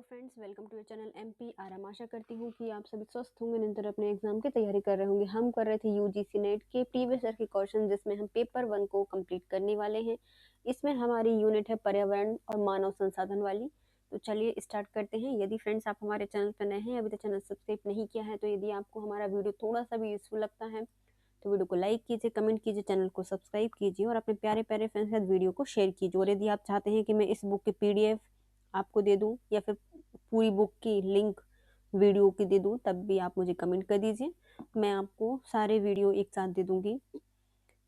Friends, welcome to your channel MPR। आशा करती हूँ कि आप सभी स्वस्थ होंगे, निरंतर अपने एग्जाम की तैयारी कर रहे होंगे। हम कर रहे थे UGC नेट के प्रीवियस ईयर के क्वेश्चन, जिसमें हम पेपर 1 को कंप्लीट करने वाले हैं। इसमें हमारी यूनिट है पर्यावरण और मानव संसाधन वाली। तो चलिए स्टार्ट करते हैं। यदि फ्रेंड्स आप हमारे चैनल पर नए हैं, अभी तक चैनल सब्सक्राइब नहीं किया है, तो यदि आपको हमारा वीडियो थोड़ा सा भी यूजफुल लगता है तो वीडियो को लाइक कीजिए, कमेंट कीजिए, चैनल को सब्सक्राइब कीजिए और अपने प्यारे प्यारे फ्रेंड्स के साथ वीडियो को शेयर कीजिए। और यदि आप चाहते हैं कि मैं इस बुक की PDF आपको दे दूं या फिर पूरी बुक की लिंक वीडियो की दे दूं, तब भी आप मुझे कमेंट कर दीजिए, मैं आपको सारे वीडियो एक साथ दे दूंगी।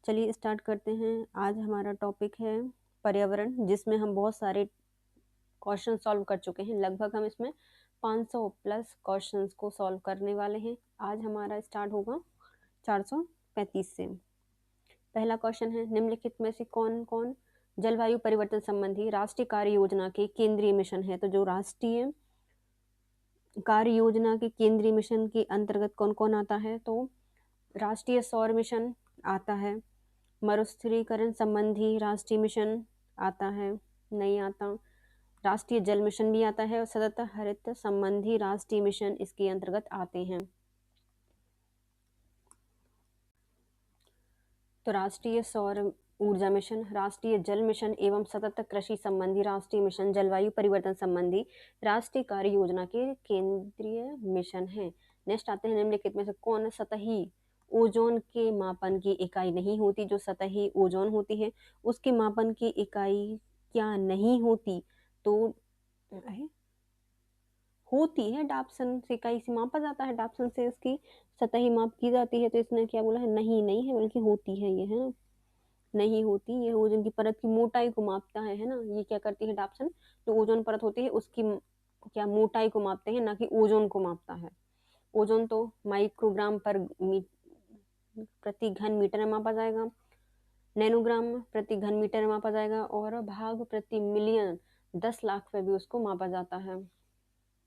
चलिए स्टार्ट करते हैं। आज हमारा टॉपिक है पर्यावरण, जिसमें हम बहुत सारे क्वेश्चन सॉल्व कर चुके हैं। लगभग हम इसमें 500 प्लस क्वेश्चंस को सॉल्व करने वाले हैं। आज हमारा स्टार्ट होगा 435 से। पहला क्वेश्चन है, निम्नलिखित में से कौन कौन जलवायु परिवर्तन संबंधी राष्ट्रीय कार्य योजना के केंद्रीय मिशन है? तो जो राष्ट्रीय कार्य योजना के केंद्रीय मिशन के अंतर्गत कौन कौन आता है? तो राष्ट्रीय सौर मिशन आता है, मरुस्थलीकरण संबंधी राष्ट्रीय मिशन आता है, नहीं आता। राष्ट्रीय जल मिशन भी आता है और सतत हरित संबंधी राष्ट्रीय मिशन इसके अंतर्गत आते हैं। तो राष्ट्रीय सौर ऊर्जा मिशन, राष्ट्रीय जल मिशन एवं सतत कृषि संबंधी राष्ट्रीय मिशन जलवायु परिवर्तन संबंधी राष्ट्रीय कार्य योजना के केंद्रीय मिशन है। नेक्स्ट आते हैं, निम्नलिखित में से कौन सतही ओजोन के मापन की इकाई नहीं होती? जो सतही ओजोन होती है उसके मापन की इकाई क्या नहीं होती? तो होती है, डाप्सन से इकाई से मापा जाता है, डाप्सन से उसकी सतही माप की जाती है। तो इसने क्या बोला है? नहीं नहीं है, बल्कि होती है। ये है ना, नहीं होती। ये ओजोन की परत की मोटाई को मापता है ना, ये क्या करती है डाप्सन? जो ओजोन परत होती है उसकी क्या मोटाई को मापते हैं, ना कि ओजोन को मापता है। ओजोन तो माइक्रोग्राम प्रति घन मीटर में मापा जाएगा, नैनोग्राम प्रति घन मीटर में मापा जाएगा और भाग प्रति मिलियन 10 लाख पे भी उसको मापा जाता है।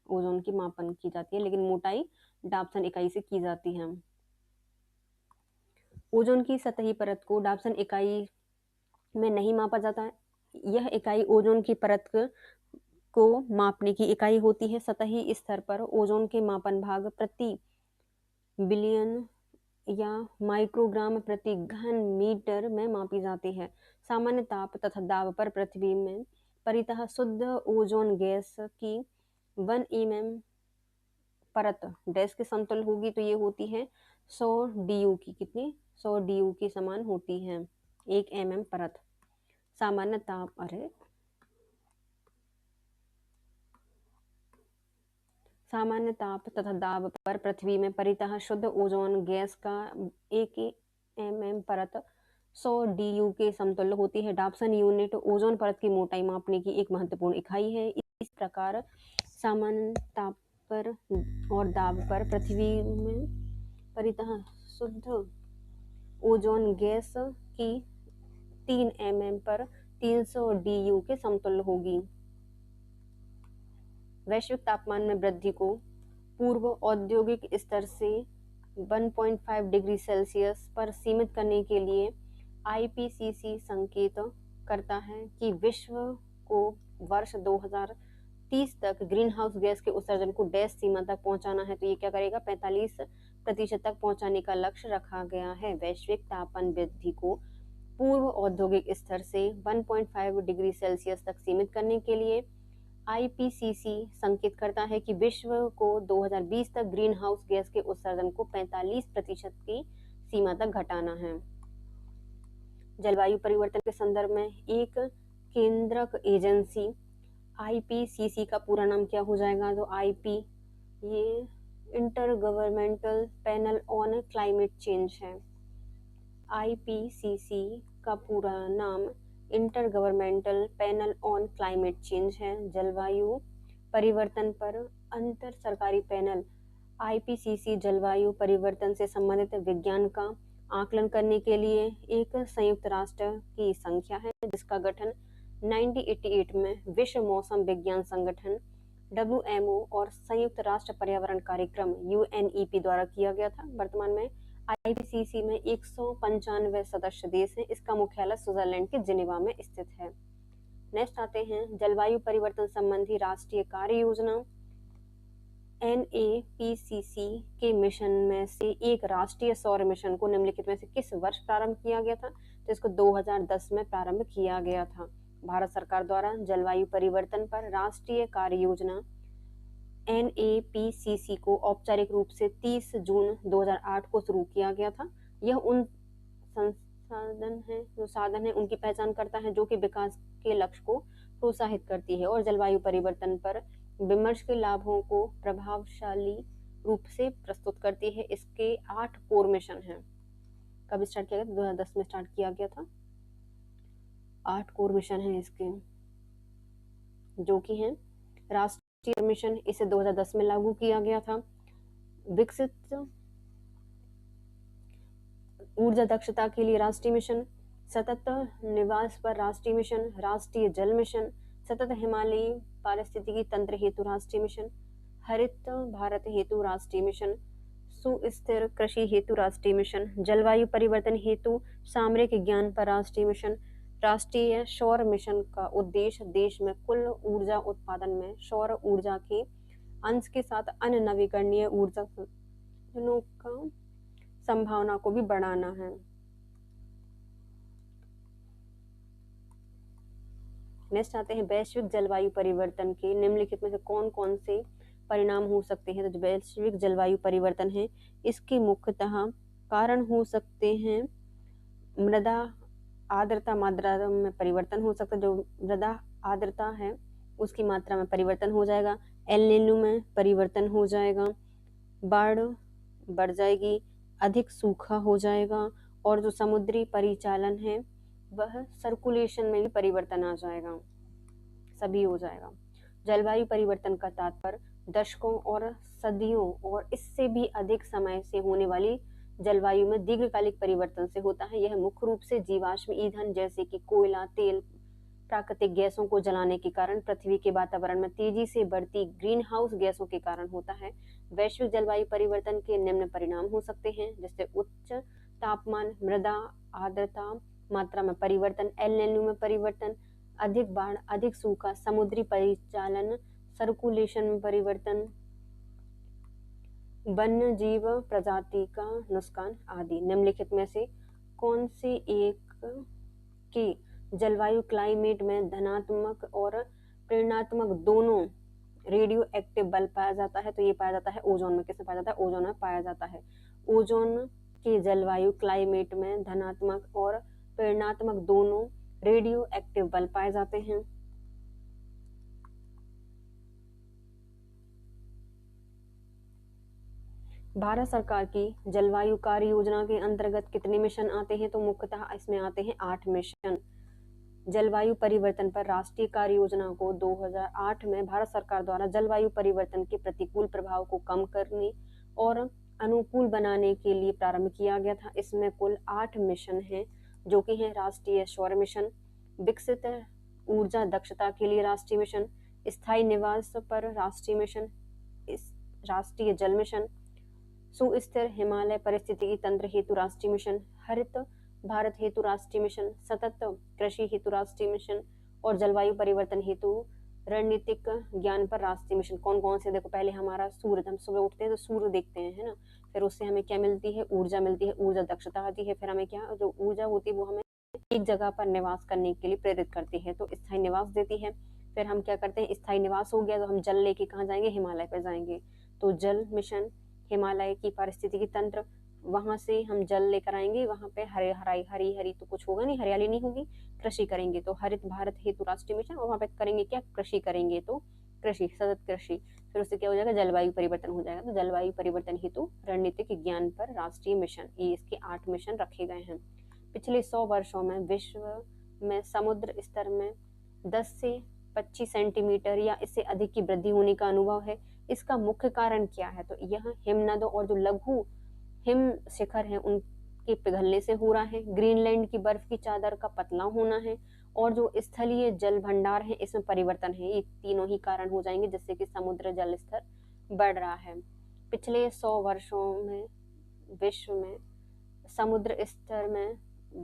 ओजोन की मापन की जाती है, लेकिन मोटाई डाप्सन इकाई से की जाती है। ओजोन की सतही परत को डाप्सन इकाई में नहीं मापा जाता है। यह इकाई ओजोन की परत को मापने की इकाई होती है। सतही स्तर पर ओजोन के मापन भाग प्रति बिलियन या माइक्रोग्राम प्रति घन मीटर में मापी जाती है। सामान्य ताप तथा दाब पर पृथ्वी में परितः शुद्ध ओजोन गैस की 1 mm परत डैश के समतुल्य होगी, तो ये होती है 100 DU की। कितनी? 100 DU के समान होती है 1 mm परत। सामान्य ताप तथा दाब पर पृथ्वी में परितः शुद्ध ओजोन गैस का 1 mm परत 100 DU के समतुल्य होती है। डाप्सन यूनिट ओजोन परत की मोटाई मापने की एक महत्वपूर्ण इकाई है। इस प्रकार सामान्य ताप पर और दाब पर पृथ्वी में परितः शुद्ध ओजोन गैस की 3 mm पर 300 DU के समतुल्य होगी। वैश्विक तापमान में वृद्धि को पूर्व औद्योगिक स्तर से 1.5 डिग्री सेल्सियस पर सीमित करने के लिए IPCC संकेत करता है कि विश्व को वर्ष 2030 तक ग्रीन हाउस गैस के उत्सर्जन को डैश सीमा तक पहुंचाना है। तो ये क्या करेगा? 45% तक पहुंचाने का लक्ष्य रखा गया है। वैश्विक तापमान वृद्धि को पूर्व औद्योगिक स्तर से 1.5 डिग्री सेल्सियस तक सीमित करने के लिए IPCC संकेत करता है कि विश्व को 2020 तक ग्रीन हाउस गैस के उत्सर्जन को 45% की सीमा तक घटाना है। जलवायु परिवर्तन के संदर्भ में एक केंद्रक एजेंसी IPCC का पूरा नाम क्या हो जाएगा? तो IP ये inter governmental panel on climate change है। IPCC का पूरा नाम inter governmental panel on climate change है। जलवायु परिवर्तन पर अंतर सरकारी पैनल IPCC जलवायु परिवर्तन से संबंधित विज्ञान का आकलन करने के लिए एक संयुक्त राष्ट्र की संख्या है, जिसका गठन 1988 में विश्व मौसम विज्ञान संगठन WMO और संयुक्त राष्ट्र पर्यावरण कार्यक्रम UNEP द्वारा किया गया था। वर्तमान में IPCC में 195 सदस्य देश हैं। इसका मुख्यालय स्विट्जरलैंड के जिनेवा में स्थित है। नेक्स्ट आते हैं जलवायु परिवर्तन संबंधी राष्ट्रीय कार्य योजना। NAPCC के मिशन में से एक राष्ट्रीय सौर मिशन को निम्नलिखित में से किस वर्ष प्रारंभ किया गया था? तो इसको 2010 में प्रारंभ किया गया था। भारत सरकार द्वारा जलवायु परिवर्तन पर राष्ट्रीय कार्य योजना NAPCC को औपचारिक रूप से 30 जून 2008 को शुरू किया गया था। यह उन साधन है उनकी पहचान करता है जो कि विकास के लक्ष्य को प्रोत्साहित करती है और जलवायु परिवर्तन पर विमर्श के लाभों को प्रभावशाली रूप से प्रस्तुत करती है। इसके 8 कोर मिशन हैं। कब स्टार्ट किया गया? 2010 में स्टार्ट किया गया था। 8 कोर मिशन हैं इसके, जो कि हैं राष्ट्रीय मिशन, इसे 2010 में लागू किया गया था। विकसित ऊर्जा दक्षता के लिए राष्ट्रीय मिशन, सतत निवास पर राष्ट्रीय मिशन, राष्ट्रीय जल मिशन, सतत हिमालयी पारिस्थितिकी तंत्र हेतु राष्ट्रीय मिशन, हरित भारत हेतु राष्ट्रीय मिशन, सुस्थिर कृषि हेतु राष्ट्रीय मिशन, जलवायु परिवर्तन हेतु सामरिक ज्ञान पर राष्ट्रीय मिशन। राष्ट्रीय सौर मिशन का उद्देश्य देश में कुल ऊर्जा उत्पादन में सौर ऊर्जा के अंश के साथ अन्य नवीकरणीय ऊर्जा संसाधनों का संभावना को भी बढ़ाना है। नेक्स्ट आते हैं वैश्विक जलवायु परिवर्तन के निम्नलिखित में से कौन कौन से परिणाम हो सकते हैं? तो वैश्विक जलवायु परिवर्तन है, इसके मुख्यतः कारण हो सकते हैं मृदा आर्द्रता मात्रा में परिवर्तन हो सकता है। जो मृदा आर्द्रता है उसकी मात्रा में परिवर्तन हो जाएगा, एल नीनो में परिवर्तन हो जाएगा, बाढ़ बढ़ जाएगी, अधिक सूखा हो जाएगा और जो समुद्री परिचालन है वह सर्कुलेशन में भी परिवर्तन आ जाएगा, सभी हो जाएगा। जलवायु परिवर्तन का तात्पर्य दशकों और सदियों और इससे भी अधिक समय से होने वाली जलवायु में दीर्घकालिक परिवर्तन से होता है। यह मुख्य रूप से जीवाश्म ईंधन जैसे कि कोयला, तेल, प्राकृतिक गैसों को जलाने के कारण पृथ्वी के वातावरण में तेजी से बढ़ती ग्रीन हाउस गैसों के कारण होता है। वैश्विक जलवायु परिवर्तन के निम्न परिणाम हो सकते हैं, जैसे उच्च तापमान, मृदा आर्द्रता मात्रा में परिवर्तन, एल नीनो में परिवर्तन, अधिक बाढ़, अधिक सूखा, समुद्री परिचालन, सर्कुलेशन में परिवर्तन, वन्य जीव प्रजाति का नुकसान आदि। निम्नलिखित में से कौन से एक के जलवायु क्लाइमेट में धनात्मक और ऋणात्मक दोनों रेडियो एक्टिव बल पाया जाता है? तो ये पाया जाता है ओजोन में। किसमें पाया जाता है? ओजोन में पाया जाता है। ओजोन के जलवायु क्लाइमेट में धनात्मक और ऋणात्मक दोनों रेडियो एक्टिव बल पाए जाते हैं। भारत सरकार की जलवायु कार्य योजना के अंतर्गत कितने मिशन आते हैं? तो मुख्यतः इसमें आते हैं 8 मिशन। जलवायु परिवर्तन पर राष्ट्रीय कार्य योजना को 2008 में भारत सरकार द्वारा जलवायु परिवर्तन के प्रतिकूल प्रभाव को कम करने और अनुकूल बनाने के लिए प्रारंभ किया गया था। इसमें कुल 8 मिशन हैं, जो कि हैं राष्ट्रीय सौर मिशन, विकसित ऊर्जा दक्षता के लिए राष्ट्रीय मिशन, स्थायी निवास पर राष्ट्रीय मिशन, राष्ट्रीय जल मिशन, सुस्थिर हिमालय पारिस्थितिकी तंत्र हेतु राष्ट्रीय मिशन, हरित भारत हेतु राष्ट्रीय मिशन, सतत कृषि हेतु राष्ट्रीय मिशन और जलवायु परिवर्तन हेतु रणनीतिक ज्ञान पर राष्ट्रीय मिशन। कौन कौन से? देखो, पहले हमारा सूर्य, हम सुबह उठते हैं तो सूर्य देखते हैं, है ना, फिर उससे हमें क्या मिलती है? ऊर्जा मिलती है, ऊर्जा दक्षता आती है, फिर हमें क्या, जो ऊर्जा होती है वो हमें एक जगह पर निवास करने के लिए प्रेरित करती है, तो स्थायी निवास देती है। फिर हम क्या करते हैं? स्थायी निवास हो गया तो हम जल लेके कहाँ जाएंगे? हिमालय पर जाएंगे, तो जल मिशन, हिमालय की पारिस्थितिकी तंत्र, वहां से हम जल लेकर आएंगे, वहां पे हरी तो कुछ होगा नहीं, हरियाली नहीं होगी, कृषि करेंगे तो हरित भारत हेतु राष्ट्रीय मिशन, और वहां पे करेंगे क्या? कृषि करेंगे, तो कृषि, सतत कृषि, फिर उससे क्या हो जाएगा? जलवायु परिवर्तन हो जाएगा। तो जलवायु परिवर्तन हेतु रणनीतिक ज्ञान पर राष्ट्रीय मिशन, ये इसके 8 मिशन रखे गए हैं। पिछले 100 वर्षों में विश्व में समुद्र स्तर में 10 से 25 सेंटीमीटर या इससे अधिक की वृद्धि होने का अनुभव है। इसका मुख्य कारण क्या है? तो यह हिमनदों और जो लघु हिम शिखर हैं उनके पिघलने से हो रहा है, ग्रीनलैंड की बर्फ की चादर का पतला होना है, और जो स्थलीय जल भंडार है इसमें परिवर्तन है। ये तीनों ही कारण हो जाएंगे जिससे कि समुद्र जल स्तर बढ़ रहा है। पिछले 100 वर्षों में विश्व में समुद्र स्तर में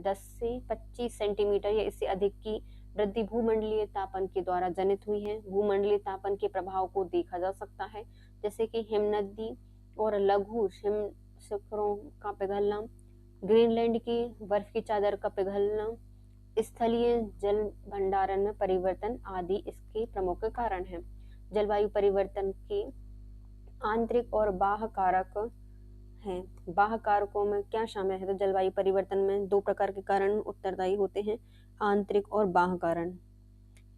10 से 25 सेंटीमीटर या इससे अधिक की वृद्धि भूमंडलीय तापन के द्वारा जनित हुई है। भूमंडलीय तापन के प्रभाव को देखा जा सकता है, जैसे कि हिमनदी और लघु हिम शिखरों का पिघलना, ग्रीनलैंड की बर्फ की चादर का पिघलना, स्थलीय जल भंडारण में परिवर्तन आदि इसके प्रमुख कारण हैं। जलवायु परिवर्तन के आंतरिक और बाह्य कारक हैं। बाह्य कारकों में क्या शामिल है? तो जलवायु परिवर्तन में 2 प्रकार के कारण उत्तरदायी होते हैं, आंतरिक और बाह्य कारण,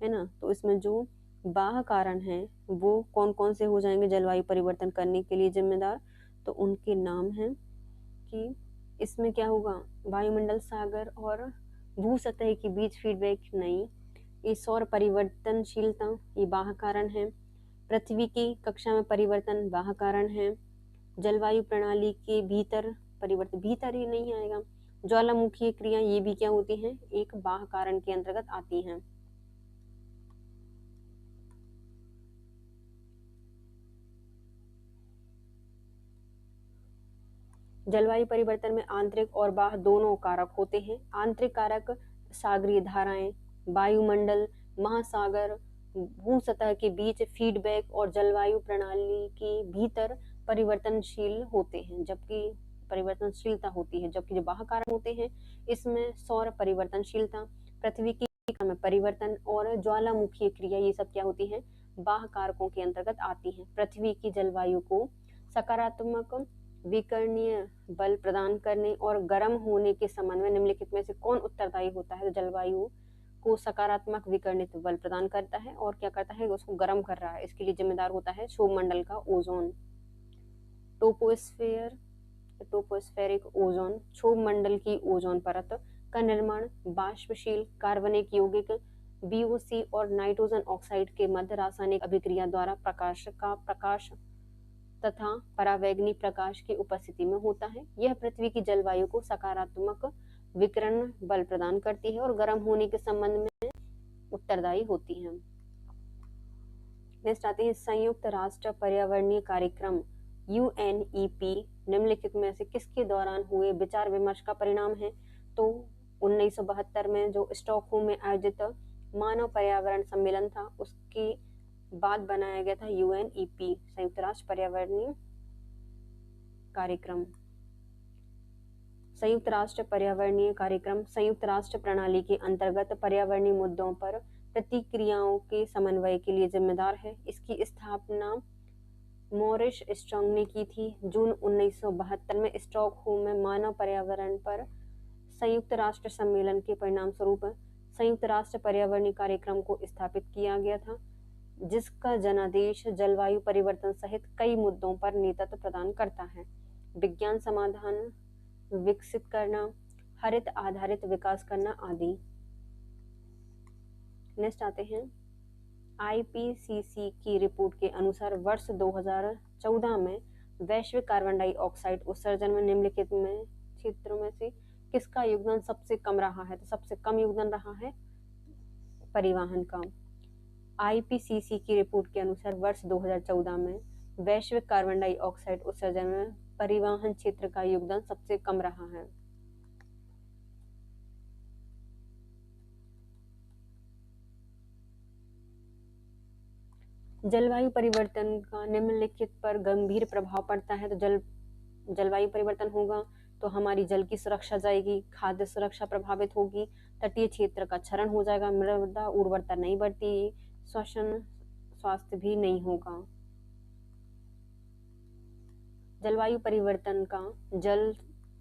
है ना। तो इसमें जो बाह्य कारण हैं वो कौन कौन से हो जाएंगे जलवायु परिवर्तन करने के लिए जिम्मेदार? तो उनके नाम हैं कि इसमें क्या होगा, वायुमंडल, सागर और भू सतह के बीच फीडबैक नहीं, ये सौर परिवर्तनशीलता, ये बाह्य कारण है। पृथ्वी की कक्षा में परिवर्तन बाह्य कारण है। जलवायु प्रणाली के भीतर परिवर्तन, भीतर ही नहीं आएगा। ज्वालामुखीय क्रिया, ये भी क्या होती हैं, एक बाह्य कारण के अंतर्गत आती हैं। जलवायु परिवर्तन में आंतरिक और बाह्य दोनों कारक होते हैं। आंतरिक कारक सागरीय धाराएं, वायुमंडल, महासागर, भू सतह के बीच फीडबैक और जलवायु प्रणाली के भीतर परिवर्तनशील होते हैं, जबकि परिवर्तनशीलता होती है। जबकि जो बाह्य कारक होते हैं इसमें सौर परिवर्तनशीलता, पृथ्वी की कक्षा में परिवर्तन और ज्वालामुखीय क्रिया, ये सब क्या होती है, बाह्य कारकों के अंतर्गत आती हैं। पृथ्वी की जलवायु को सकारात्मक विकर्णीय बल प्रदान करने और गर्म होने के संबंध में निम्नलिखित में से कौन उत्तरदायी होता है? तो जलवायु को सकारात्मक विकर्णित बल प्रदान करता है और क्या करता है, उसको गर्म कर रहा है। इसके लिए जिम्मेदार होता है क्षोभमंडल का ओजोन। टोपोस्फेरिक ओजोन, क्षोभमंडल की ओजोन परत का निर्माण बाष्पशील कार्बनिक यौगिक बीओसी और नाइट्रोजन ऑक्साइड के मध्य रासायनिक अभिक्रिया द्वारा प्रकाश तथा परावैंगनी प्रकाश की उपस्थिति में होता है। यह पृथ्वी की जलवायु को सकारात्मक विकिरण बल प्रदान करती है और गर्म होने के संबंध में उत्तरदायी होती है। नेक्स्ट आते हैं संयुक्त राष्ट्र पर्यावरणीय कार्यक्रम UNEP निम्नलिखित में से किसके दौरान हुए विचार विमर्श का परिणाम है? तो 1972 में जो स्टॉकहोम में आयोजित मानव पर्यावरण सम्मेलन था उसके बाद बनाया गया था UNEP, संयुक्त राष्ट्र पर्यावरणीय कार्यक्रम। संयुक्त राष्ट्र पर्यावरणीय कार्यक्रम संयुक्त राष्ट्र प्रणाली के अंतर्गत पर्यावरणीय मुद्दों पर प्रतिक्रियाओं के समन्वय के लिए जिम्मेदार है। इसकी स्थापना मॉरिस स्ट्रॉन्ग ने की थी। जून 1972 में स्टॉकहोम में मानव पर्यावरण पर संयुक्त राष्ट्र सम्मेलन के परिणाम स्वरूप संयुक्त राष्ट्र पर्यावरणीय कार्यक्रम को स्थापित किया गया था, जिसका जनादेश जलवायु परिवर्तन सहित कई मुद्दों पर नेतृत्व प्रदान करता है। विज्ञान समाधान विकसित करना, हरित आधारित विकास करना आदि। नेक्स्ट आते हैं IPCC की रिपोर्ट के अनुसार वर्ष 2014 में वैश्विक कार्बन डाइऑक्साइड उत्सर्जन में निम्नलिखित में क्षेत्रों में से किसका योगदान सबसे कम रहा है? तो सबसे कम योगदान रहा है परिवहन का। IPCC की रिपोर्ट के अनुसार वर्ष 2014 में वैश्विक कार्बन डाइऑक्साइड उत्सर्जन में परिवहन क्षेत्र का योगदान सबसे कम रहा है। जलवायु परिवर्तन का निम्नलिखित पर गंभीर प्रभाव पड़ता है। तो जलवायु परिवर्तन होगा तो हमारी जल की सुरक्षा जाएगी, खाद्य सुरक्षा प्रभावित होगी, तटीय क्षेत्र का क्षरण हो जाएगा, मृदा उर्वरता नहीं बढ़ती, श्वसन स्वास्थ्य भी नहीं होगा। जलवायु परिवर्तन का जल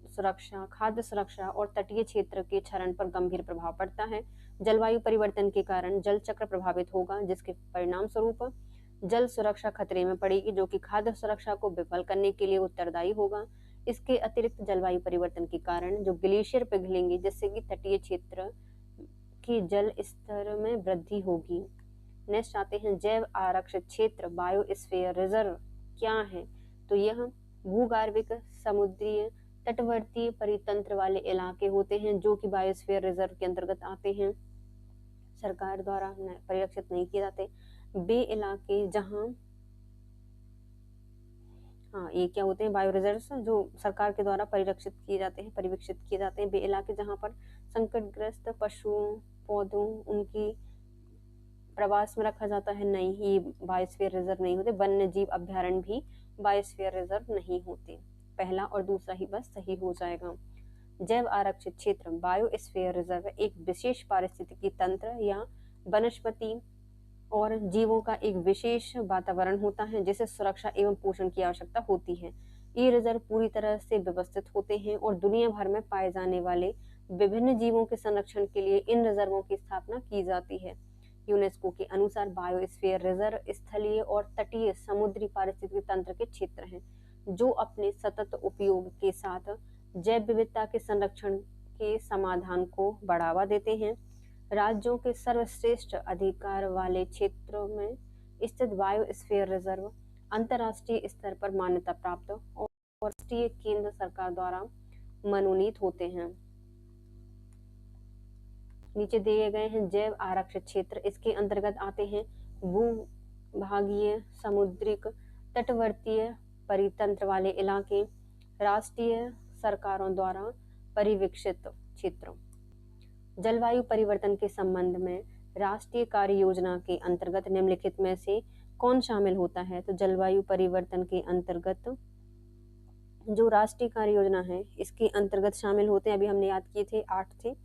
सुरक्षा, खाद्य सुरक्षा और तटीय क्षेत्र के क्षरण पर गंभीर प्रभाव पड़ता है। जलवायु परिवर्तन के कारण जल चक्र प्रभावित होगा, जिसके परिणाम स्वरूप जल सुरक्षा खतरे में पड़ेगी, जो कि खाद्य सुरक्षा को विफल करने के लिए उत्तरदायी होगा। इसके अतिरिक्त जलवायु परिवर्तन के कारण जो ग्लेशियर पिघलेंगे, जिससे कि तटीय क्षेत्र के जल स्तर में वृद्धि होगी। नेक्स्ट आते हैं जैव आरक्षित क्षेत्र, बायोस्फीयर रिजर्व क्या है? तो यह भूगर्भिक, समुद्रीय, तटवर्ती परितंत्र वाले इलाके होते हैं जो कि बायोस्फीयर रिजर्व के अंतर्गत आते हैं, सरकार द्वारा परिरक्षित नहीं किए जाते। वे इलाके जहां ये क्या होते हैं, बायो रिजर्व जो सरकार के द्वारा परिरक्षित किए जाते हैं, परिवीक्षित किए जाते हैं। वे इलाके जहां पर संकटग्रस्त पशुओं पौधों उनकी प्रवास में रखा जाता है, नहीं, ये बायोस्फीयर रिजर्व नहीं होते। वन्य जीव अभ्यारण्य भी बायोस्फीयर रिजर्व नहीं होते। पहला और दूसरा ही बस सही हो जाएगा। जैव आरक्षित क्षेत्र बायोस्फीयर रिजर्व एक विशेष पारिस्थितिकी तंत्र या वनस्पति और जीवों का एक विशेष वातावरण होता है जिसे सुरक्षा एवं पोषण की आवश्यकता होती है। ये रिजर्व पूरी तरह से व्यवस्थित होते हैं और दुनिया भर में पाए जाने वाले विभिन्न जीवों के संरक्षण के लिए इन रिजर्वों की स्थापना की जाती है। यूनेस्को के अनुसार बायोस्फीयर रिजर्व स्थलीय और तटीय समुद्री पारिस्थितिकी तंत्र के क्षेत्र हैं जो अपने सतत उपयोग के साथ जैव विविधता के संरक्षण के समाधान को बढ़ावा देते हैं। राज्यों के सर्वश्रेष्ठ अधिकार वाले क्षेत्रों में स्थित बायोस्फीयर रिजर्व अंतर्राष्ट्रीय स्तर पर मान्यता प्राप्त और राष्ट्रीय केंद्र सरकार द्वारा मनोनीत होते हैं। नीचे दिए गए हैं जैव आरक्षित क्षेत्र। इसके अंतर्गत आते हैं भूभागीय, समुद्रिक, तटवर्तीय परितंत्र वाले इलाके, राष्ट्रीय सरकारों द्वारा परिवीक्षित क्षेत्र। जलवायु परिवर्तन के संबंध में राष्ट्रीय कार्य योजना के अंतर्गत निम्नलिखित में से कौन शामिल होता है? तो जलवायु परिवर्तन के अंतर्गत जो राष्ट्रीय कार्य योजना है इसके अंतर्गत शामिल होते हैं, अभी हमने याद किए थे 8 थे।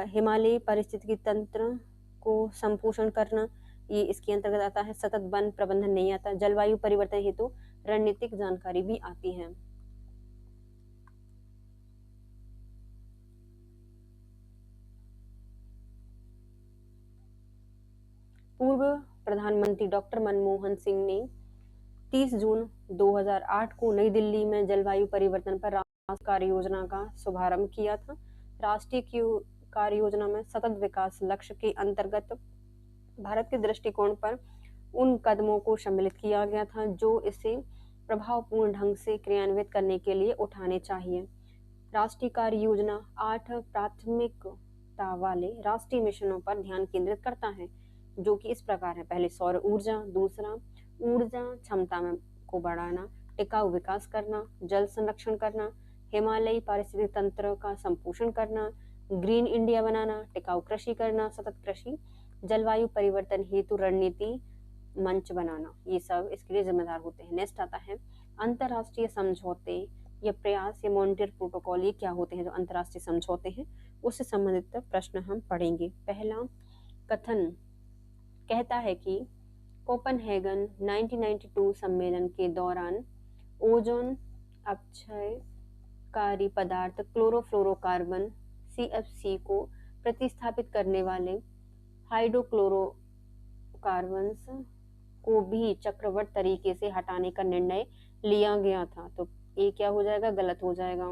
हिमालयी पारिस्थितिकी तंत्र को संपोषण करना, ये इसके अंतर्गत आता है। सतत वन प्रबंधन नहीं आता। जलवायु परिवर्तन हेतु रणनीतिक जानकारी भी आती है। पूर्व प्रधानमंत्री डॉक्टर मनमोहन सिंह ने 30 जून 2008 को नई दिल्ली में जलवायु परिवर्तन पर राष्ट्रीय कार्य योजना का शुभारंभ किया था। राष्ट्रीय कार्य योजना में सतत विकास लक्ष्य के अंतर्गत भारत के दृष्टिकोण पर उन कदमों को सम्मिलित किया गया था जो इसे प्रभावपूर्ण ढंग से क्रियान्वित करने के लिए उठाने चाहिए। राष्ट्रीय कार्य योजना 8 प्राथमिकता वाले राष्ट्रीय मिशनों पर ध्यान केंद्रित करता है जो कि इस प्रकार है। पहले सौर ऊर्जा, दूसरा ऊर्जा क्षमता में को बढ़ाना, टिकाऊ विकास करना, जल संरक्षण करना, हिमालयी पारिस्थितिक तंत्र का संपोषण करना, ग्रीन इंडिया बनाना, टिकाऊ कृषि करना, सतत कृषि, जलवायु परिवर्तन हेतु रणनीति मंच बनाना, ये सब इसके लिए जिम्मेदार होते हैं। नेक्स्ट आता है अंतर्राष्ट्रीय समझौते या प्रयास या मॉन्ट्रियल प्रोटोकॉल। ये क्या होते हैं? जो अंतर्राष्ट्रीय समझौते हैं उससे संबंधित प्रश्न हम पढ़ेंगे। पहला कथन कहता है कि कोपेनहेगन 1992 सम्मेलन के दौरान ओजोन अपक्षयकारी पदार्थ क्लोरोफ्लोरोकार्बन CFC को प्रतिस्थापित करने वाले हाइड्रोक्लोरोकार्बन्स को भी चक्रवृत्त तरीके से हटाने का निर्णय लिया गया था। तो ये क्या हो जाएगा? गलत हो जाएगा।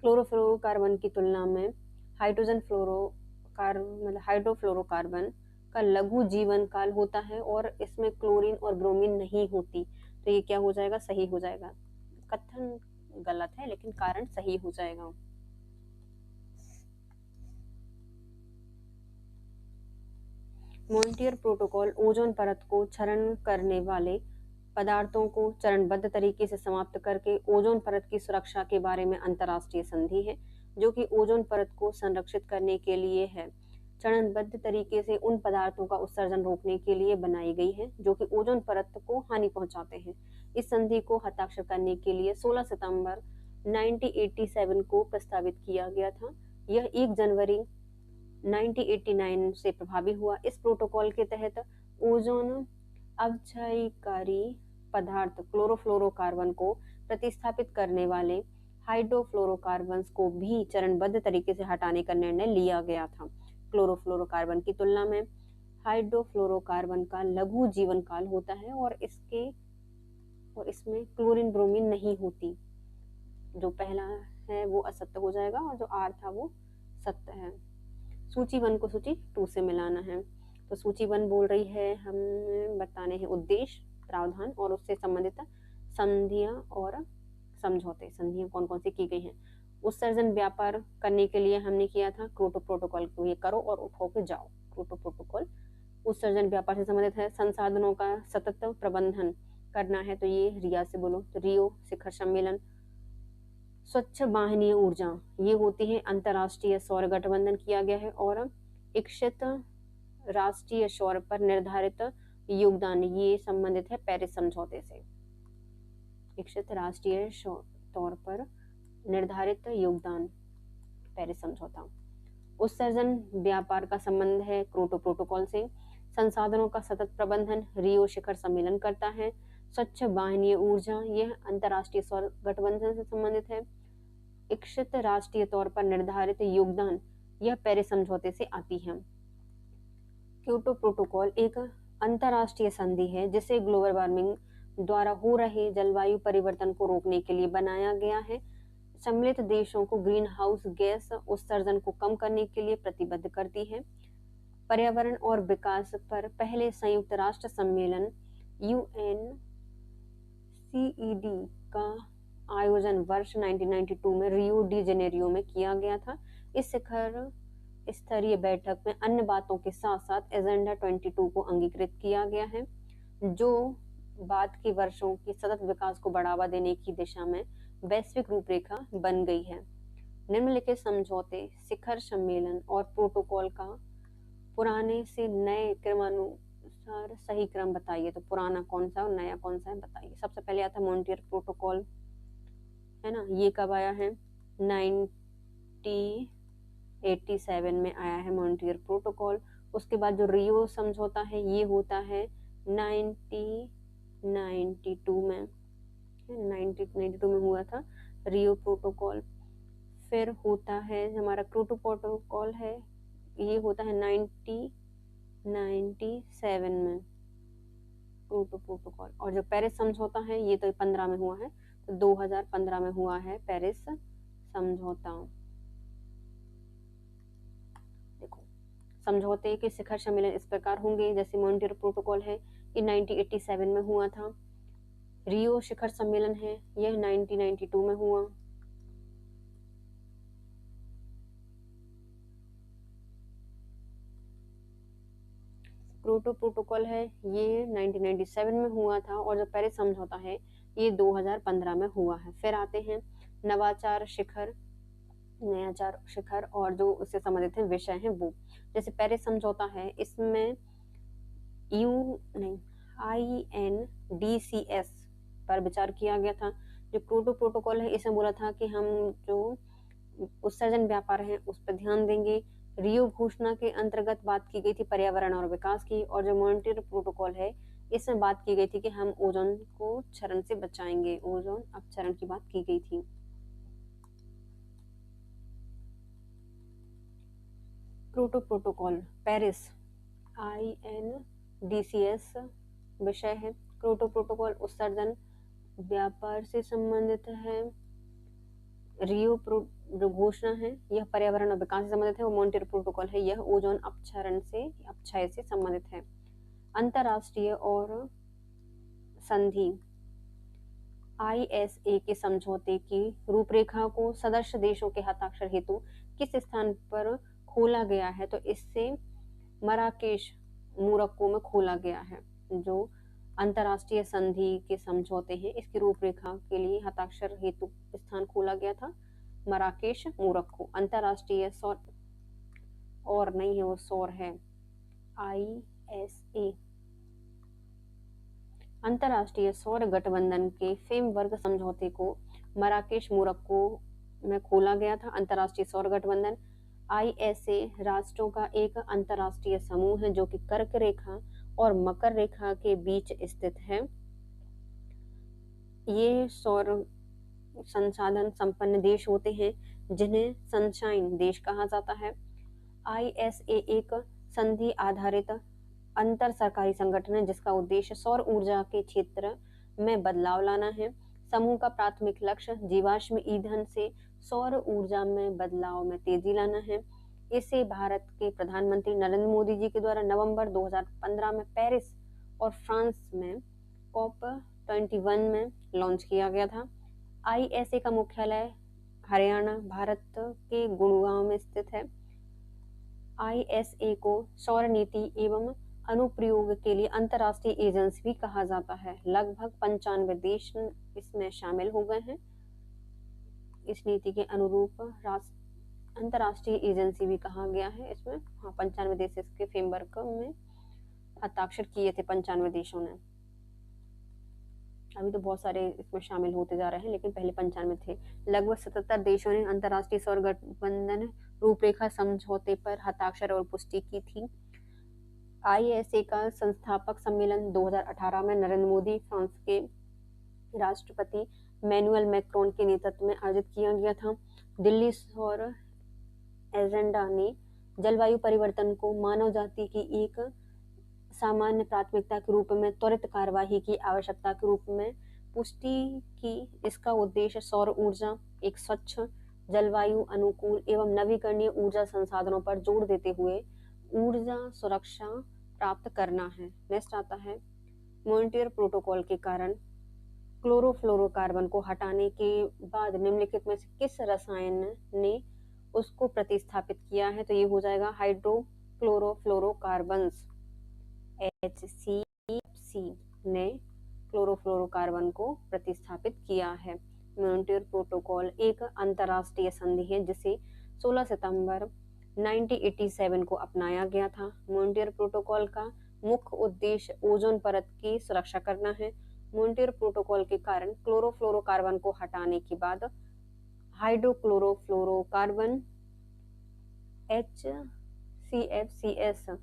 क्लोरोफ्लोरोकार्बन की तुलना में हाइड्रोफ्लोरोकार्बन का लघु जीवन काल होता है और इसमें क्लोरीन और ब्रोमीन नहीं होती। तो ये क्या हो जाएगा? सही हो जाएगा। कथन गलत है लेकिन कारण सही हो जाएगा। मॉन्ट्रियल प्रोटोकॉल ओजोन परत को क्षरण करने वाले पदार्थों को चरणबद्ध तरीके से समाप्त करके ओजोन परत की सुरक्षा के बारे में अंतर्राष्ट्रीय संधि है जो कि ओजोन परत को संरक्षित करने के लिए है। चरणबद्ध तरीके से उन पदार्थों का उत्सर्जन रोकने के लिए बनाई गई है जो कि ओजोन परत को हानि पहुंचाते हैं। इस संधि को हस्ताक्षर करने के लिए 16 सितंबर 1987 को प्रस्तावित किया गया था। यह 1 जनवरी 1989 से प्रभावी हुआ। इस प्रोटोकॉल के तहत ओजोन अपक्षयकारी पदार्थ क्लोरोफ्लोरोकार्बन को प्रतिस्थापित करने वाले हाइड्रोफ्लोरोकार्बन्स को भी चरणबद्ध तरीके से हटाने का निर्णय लिया गया था। क्लोरोफ्लोरोकार्बन की तुलना में हाइड्रोफ्लोरोकार्बन का लघु जीवन काल होता है और इसमें क्लोरीन ब्रोमीन नहीं होती। जो पहला है वो असत्य हो जाएगा और जो आर था वो सत्य है। सूची 1 को सूची 2 से मिलाना है। तो सूची 1 बोल रही है हमें बताने हैं उद्देश्य, प्रावधान और उससे संबंधित संधियां और समझौते। संधियां कौन कौन सी की गई हैं? उत्सर्जन व्यापार करने के लिए हमने किया था क्योटो प्रोटोकॉल को, ये करो और उठो के जाओ। क्योटो प्रोटोकॉल उत्सर्जन व्यापार से संबंधित है। संसाधनों का सतत प्रबंधन करना है तो ये रिया से बोलो, तो रियो शिखर सम्मेलन। स्वच्छ वाहिनीय ऊर्जा, ये होती है अंतर्राष्ट्रीय सौर गठबंधन किया गया है। और इच्छित राष्ट्रीय सौर पर निर्धारित योगदान, ये संबंधित है पेरिस समझौते से। इच्छित राष्ट्रीय तौर पर निर्धारित योगदान, पेरिस समझौता। उत्सर्जन व्यापार का संबंध है क्योटो प्रोटोकॉल से। संसाधनों का सतत प्रबंधन रियो शिखर सम्मेलन करता है। स्वच्छ वाहिनीय ऊर्जा, यह अंतर्राष्ट्रीय सौर गठबंधन से संबंधित है। इच्छित राष्ट्रीय तौर पर निर्धारित योगदान, यह पेरिस समझौते से आती है। क्योटो प्रोटोकॉल एक अंतर्राष्ट्रीय संधि है जिसे ग्लोबल वार्मिंग द्वारा हो रहे जलवायु परिवर्तन को रोकने के लिए बनाया गया है। सम्मिलित देशों को ग्रीन हाउस गैस उत्सर्जन को कम करने के लिए प्रतिबद्ध करती है। पर्यावरण और विकास पर पहले संयुक्त राष्ट्र सम्मेलन UNCED का आयोजन वर्ष 1992 में रियो डी जेनेरियो में किया गया था। इस शिखर स्तरीय बैठक में अन्य बातों के साथ साथ एजेंडा 22 को अंगीकृत किया गया है, जो बाद के वर्षों के सतत विकास को बढ़ावा देने की दिशा में वैश्विक रूपरेखा बन गई है। निम्नलिखित समझौते, शिखर सम्मेलन और प्रोटोकॉल का पुराने से नए क्रमानुसार सही क्रम बताइए। तो पुराना कौन सा और नया कौन सा है बताइए। सबसे पहले आता है मॉन्ट्रियल प्रोटोकॉल, है ना, ये कब आया है? 1987 में आया है मॉन्ट्रियल प्रोटोकॉल। उसके बाद जो रियो समझौता है ये होता है 1992 में, 1992 में हुआ था रियो प्रोटोकॉल। फिर होता है हमारा क्योटो प्रोटोकॉल है, ये होता है 1997 में क्योटो प्रोटोकॉल। और जो पेरिस समझौता है ये तो 15 में हुआ है, तो 2015 में हुआ है पेरिस समझौता। देखो समझौते के शिखर सम्मेलन इस प्रकार होंगे, जैसे मॉन्ट्रियल प्रोटोकॉल है ये 1987 में हुआ था। रियो शिखर सम्मेलन है यह 1992 में हुआ। क्योटो प्रोटोकॉल है ये 1997 में हुआ था। और जो पेरिस समझौता है ये 2015 में हुआ है। फिर आते हैं नवाचार शिखर, नयाचार शिखर, और जो उससे संबंधित है विषय हैं वो, जैसे पेरिस समझौता है इसमें INDCS पर विचार किया गया था। जो क्योटो प्रोटोकॉल है इसमें बोला था कि हम जो उत्सर्जन व्यापार है उस पर ध्यान देंगे। रियो घोषणा के अंतर्गत बात की गई थी पर्यावरण और विकास की। और जो मॉन्ट्रियल प्रोटोकॉल है इसमें बात की गई थी कि हम ओजोन को क्षरण से बचाएंगे, ओजोन अपक्षरण की बात की गई थी। क्योटो प्रोटोकॉल पेरिस INDCS विषय है। क्योटो प्रोटोकॉल उत्सर्जन व्यापार से संबंधित है। रियो जो घोषणा है यह पर्यावरण और विकास से संबंधित है। और मॉन्ट्रियल प्रोटोकॉल है यह ओजोन अपक्षरण से अपक्षय से संबंधित है। अंतरराष्ट्रीय और संधि ISA के समझौते की रूपरेखा को सदस्य देशों के हस्ताक्षर हेतु किस स्थान पर खोला गया है? तो इससे मराकेश मोरक्को में खोला गया है। जो अंतरराष्ट्रीय संधि के समझौते हैं इसकी रूपरेखा के लिए हस्ताक्षर हेतु स्थान खोला गया था मराकेश मोरक्को। अंतरराष्ट्रीय सौर, और नहीं है वो सौर है ISA। अंतरराष्ट्रीय सौर गठबंधन के फ्रेमवर्क समझौते को मराकेश मोरक्को में खोला गया था। अंतरराष्ट्रीय सौर गठबंधन ISA राष्ट्रों का एक अंतरराष्ट्रीय समूह है जो कि कर्क रेखा और मकर रेखा के बीच स्थित है। ये सौर संसाधन संपन्न देश होते हैं जिन्हें सनशाइन देश कहा जाता है। ISA एक संधि आधारित अंतर सरकारी संगठन है जिसका उद्देश्य सौर ऊर्जा के क्षेत्र में बदलाव लाना है। समूह का प्राथमिक लक्ष्य जीवाश्म ईंधन से सौर ऊर्जा में बदलाव में तेजी लाना है। इसे भारत के प्रधानमंत्री नरेंद्र मोदी जी के द्वारा नवंबर 2015 में पेरिस और फ्रांस में COP21 में लॉन्च किया गया था। ISA का मुख्यालय हरियाणा भारत के गुड़गांव में स्थित है। ISA को सौर नीति एवं अनुप्रयोग के लिए अंतरराष्ट्रीय एजेंसी भी कहा जाता है। लगभग 95 देश इसमें शामिल हो गए हैं। इस नीति के अनुरूप अंतर्राष्ट्रीय एजेंसी भी कहा गया है इसमें। हाँ, 95 देश इसके फ्रेमवर्क में हस्ताक्षर किए थे, 95 देशों ने। अभी तो बहुत सारे इसमें शामिल होते जा रहे हैं, लेकिन पहले 95 थे। लगभग 77 देशों ने अंतर्राष्ट्रीय सौर गठबंधन रूपरेखा समझौते पर हस्ताक्षर और पुष्टि की थी। ISA का संस्थापक सम्मेलन 2018 में नरेंद्र मोदी, फ्रांस के राष्ट्रपति मैनुअल मैक्रोन के नेतृत्व में आयोजित किया गया था। दिल्ली सौर एजेंडा ने जलवायु परिवर्तन को मानव जाति की एक सामान्य प्राथमिकता के रूप में त्वरित कार्यवाही की आवश्यकता के रूप में पुष्टि की। इसका उद्देश्य सौर ऊर्जा, एक स्वच्छ, जलवायु अनुकूल एवं नवीकरणीय ऊर्जा संसाधनों पर जोर देते हुए ऊर्जा सुरक्षा प्राप्त करना है। नेक्स्ट आता है, मॉन्ट्रियल प्रोटोकॉल के कारण क्लोरोफ्लोरोकार्बन को हटाने के बाद निम्नलिखित में से किस रसायन ने उसको प्रतिस्थापित किया है? तो ये हो जाएगा हाइड्रोक्लोरोफ्लोरोकार्बन्स। HCFC ने क्लोरोफ्लोरोकार्बन को प्रतिस्थापित किया है। मॉन्ट्रियल प्रोटोकॉल एक अंतर्राष्ट्रीय संधि है जिसे 16 सितंबर 1987 को अपनाया गया था। मॉन्ट्रियल प्रोटोकॉल का मुख्य उद्देश्य ओजोन परत की सुरक्षा करना है। मॉन्ट्रियल प्रोटोकॉल के कारण क्लोरोफ्लोरोकार्बन को हटाने के बाद हाइड्रोक्लोरोफ्लोरोकार्बन HCFCs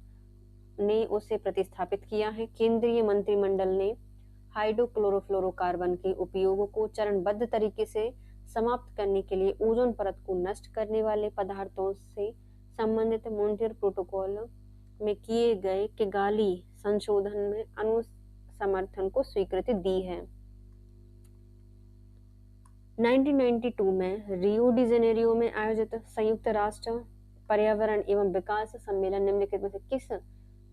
ने उसे प्रतिस्थापित किया है। केंद्रीय मंत्रिमंडल ने हाइड्रोक्लोरोफ्लोरोकार्बन के उपयोग को चरणबद्ध तरीके से समाप्त करने के लिए ओजोन परत को नष्ट करने वाले पदार्थों से संबंधित मॉन्ट्रियल प्रोटोकॉल में किए गए किगाली संशोधन में अनुसमर्थन को स्वीकृति दी है। 1992 में रियो डी जेनेरियो में आयोजित संयुक्त राष्ट्र पर्यावरण एवं विकास सम्मेलन निम्नलिखित में से किस